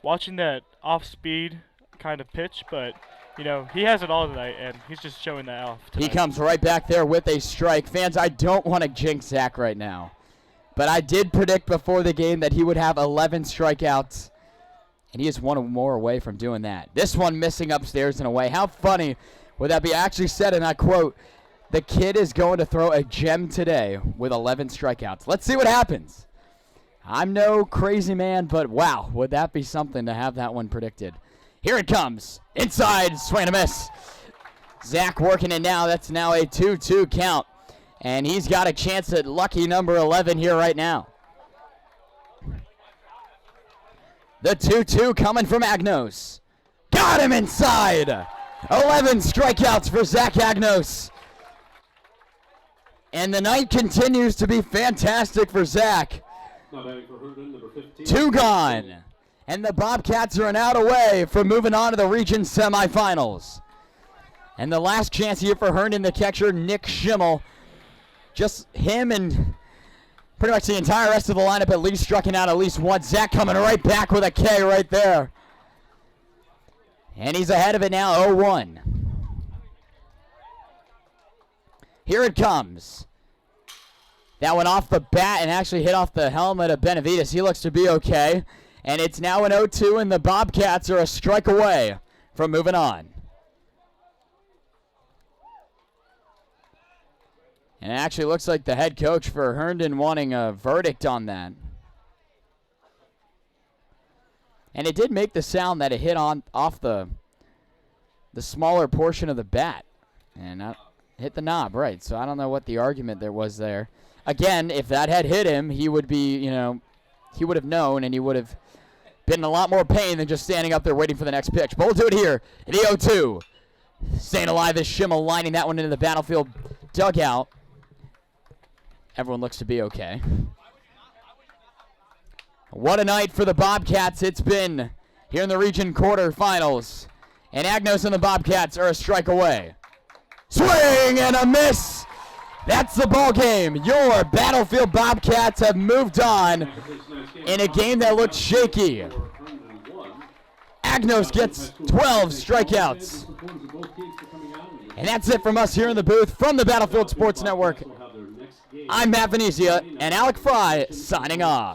watching that off-speed kind of pitch, but you know, he has it all tonight, and he's just showing that off tonight. He comes right back there with a strike. Fans, I don't want to jinx Zach right now, but I did predict before the game that he would have 11 strikeouts, and he is one or more away from doing that. This one missing upstairs and away. How funny would that be? I actually said, and I quote, the kid is going to throw a gem today with 11 strikeouts. Let's see what happens. I'm no crazy man, but wow, would that be something to have that one predicted. Here it comes. Inside, swing and a miss. Zach working it now. That's now a 2-2 count. And he's got a chance at lucky number 11 here right now. The 2-2 coming from Agnos. Got him inside. 11 strikeouts for Zach Agnos. And the night continues to be fantastic for Zach. 2 gone. And the Bobcats are an out away from moving on to the region semifinals. And the last chance here for Herndon, the catcher, Nick Schimmel. Just him and pretty much the entire rest of the lineup at least striking out at least once. Zach coming right back with a K right there. And he's ahead of it now, 0-1. Here it comes. That went off the bat and actually hit off the helmet of Benavides. He looks to be okay. And it's now an 0-2, and the Bobcats are a strike away from moving on. And it actually looks like the head coach for Herndon wanting a verdict on that. And it did make the sound that it hit off the smaller portion of the bat. And hit the knob, right. So I don't know what the argument there was there. Again, if that had hit him, he would be, he would have known, and he would have been in a lot more pain than just standing up there waiting for the next pitch. But we'll do it here at 0-2. Staying alive is Schimmel, lining that one into the battlefield dugout. Everyone looks to be okay. What a night for the Bobcats it's been here in the region quarterfinals. And Agnos and the Bobcats are a strike away. Swing and a miss. That's the ball game. Your Battlefield Bobcats have moved on in a game that looked shaky. Agnos gets 12 strikeouts. And that's it from us here in the booth from the Battlefield Sports Network. I'm Matt Venezia and Alec Fry signing off.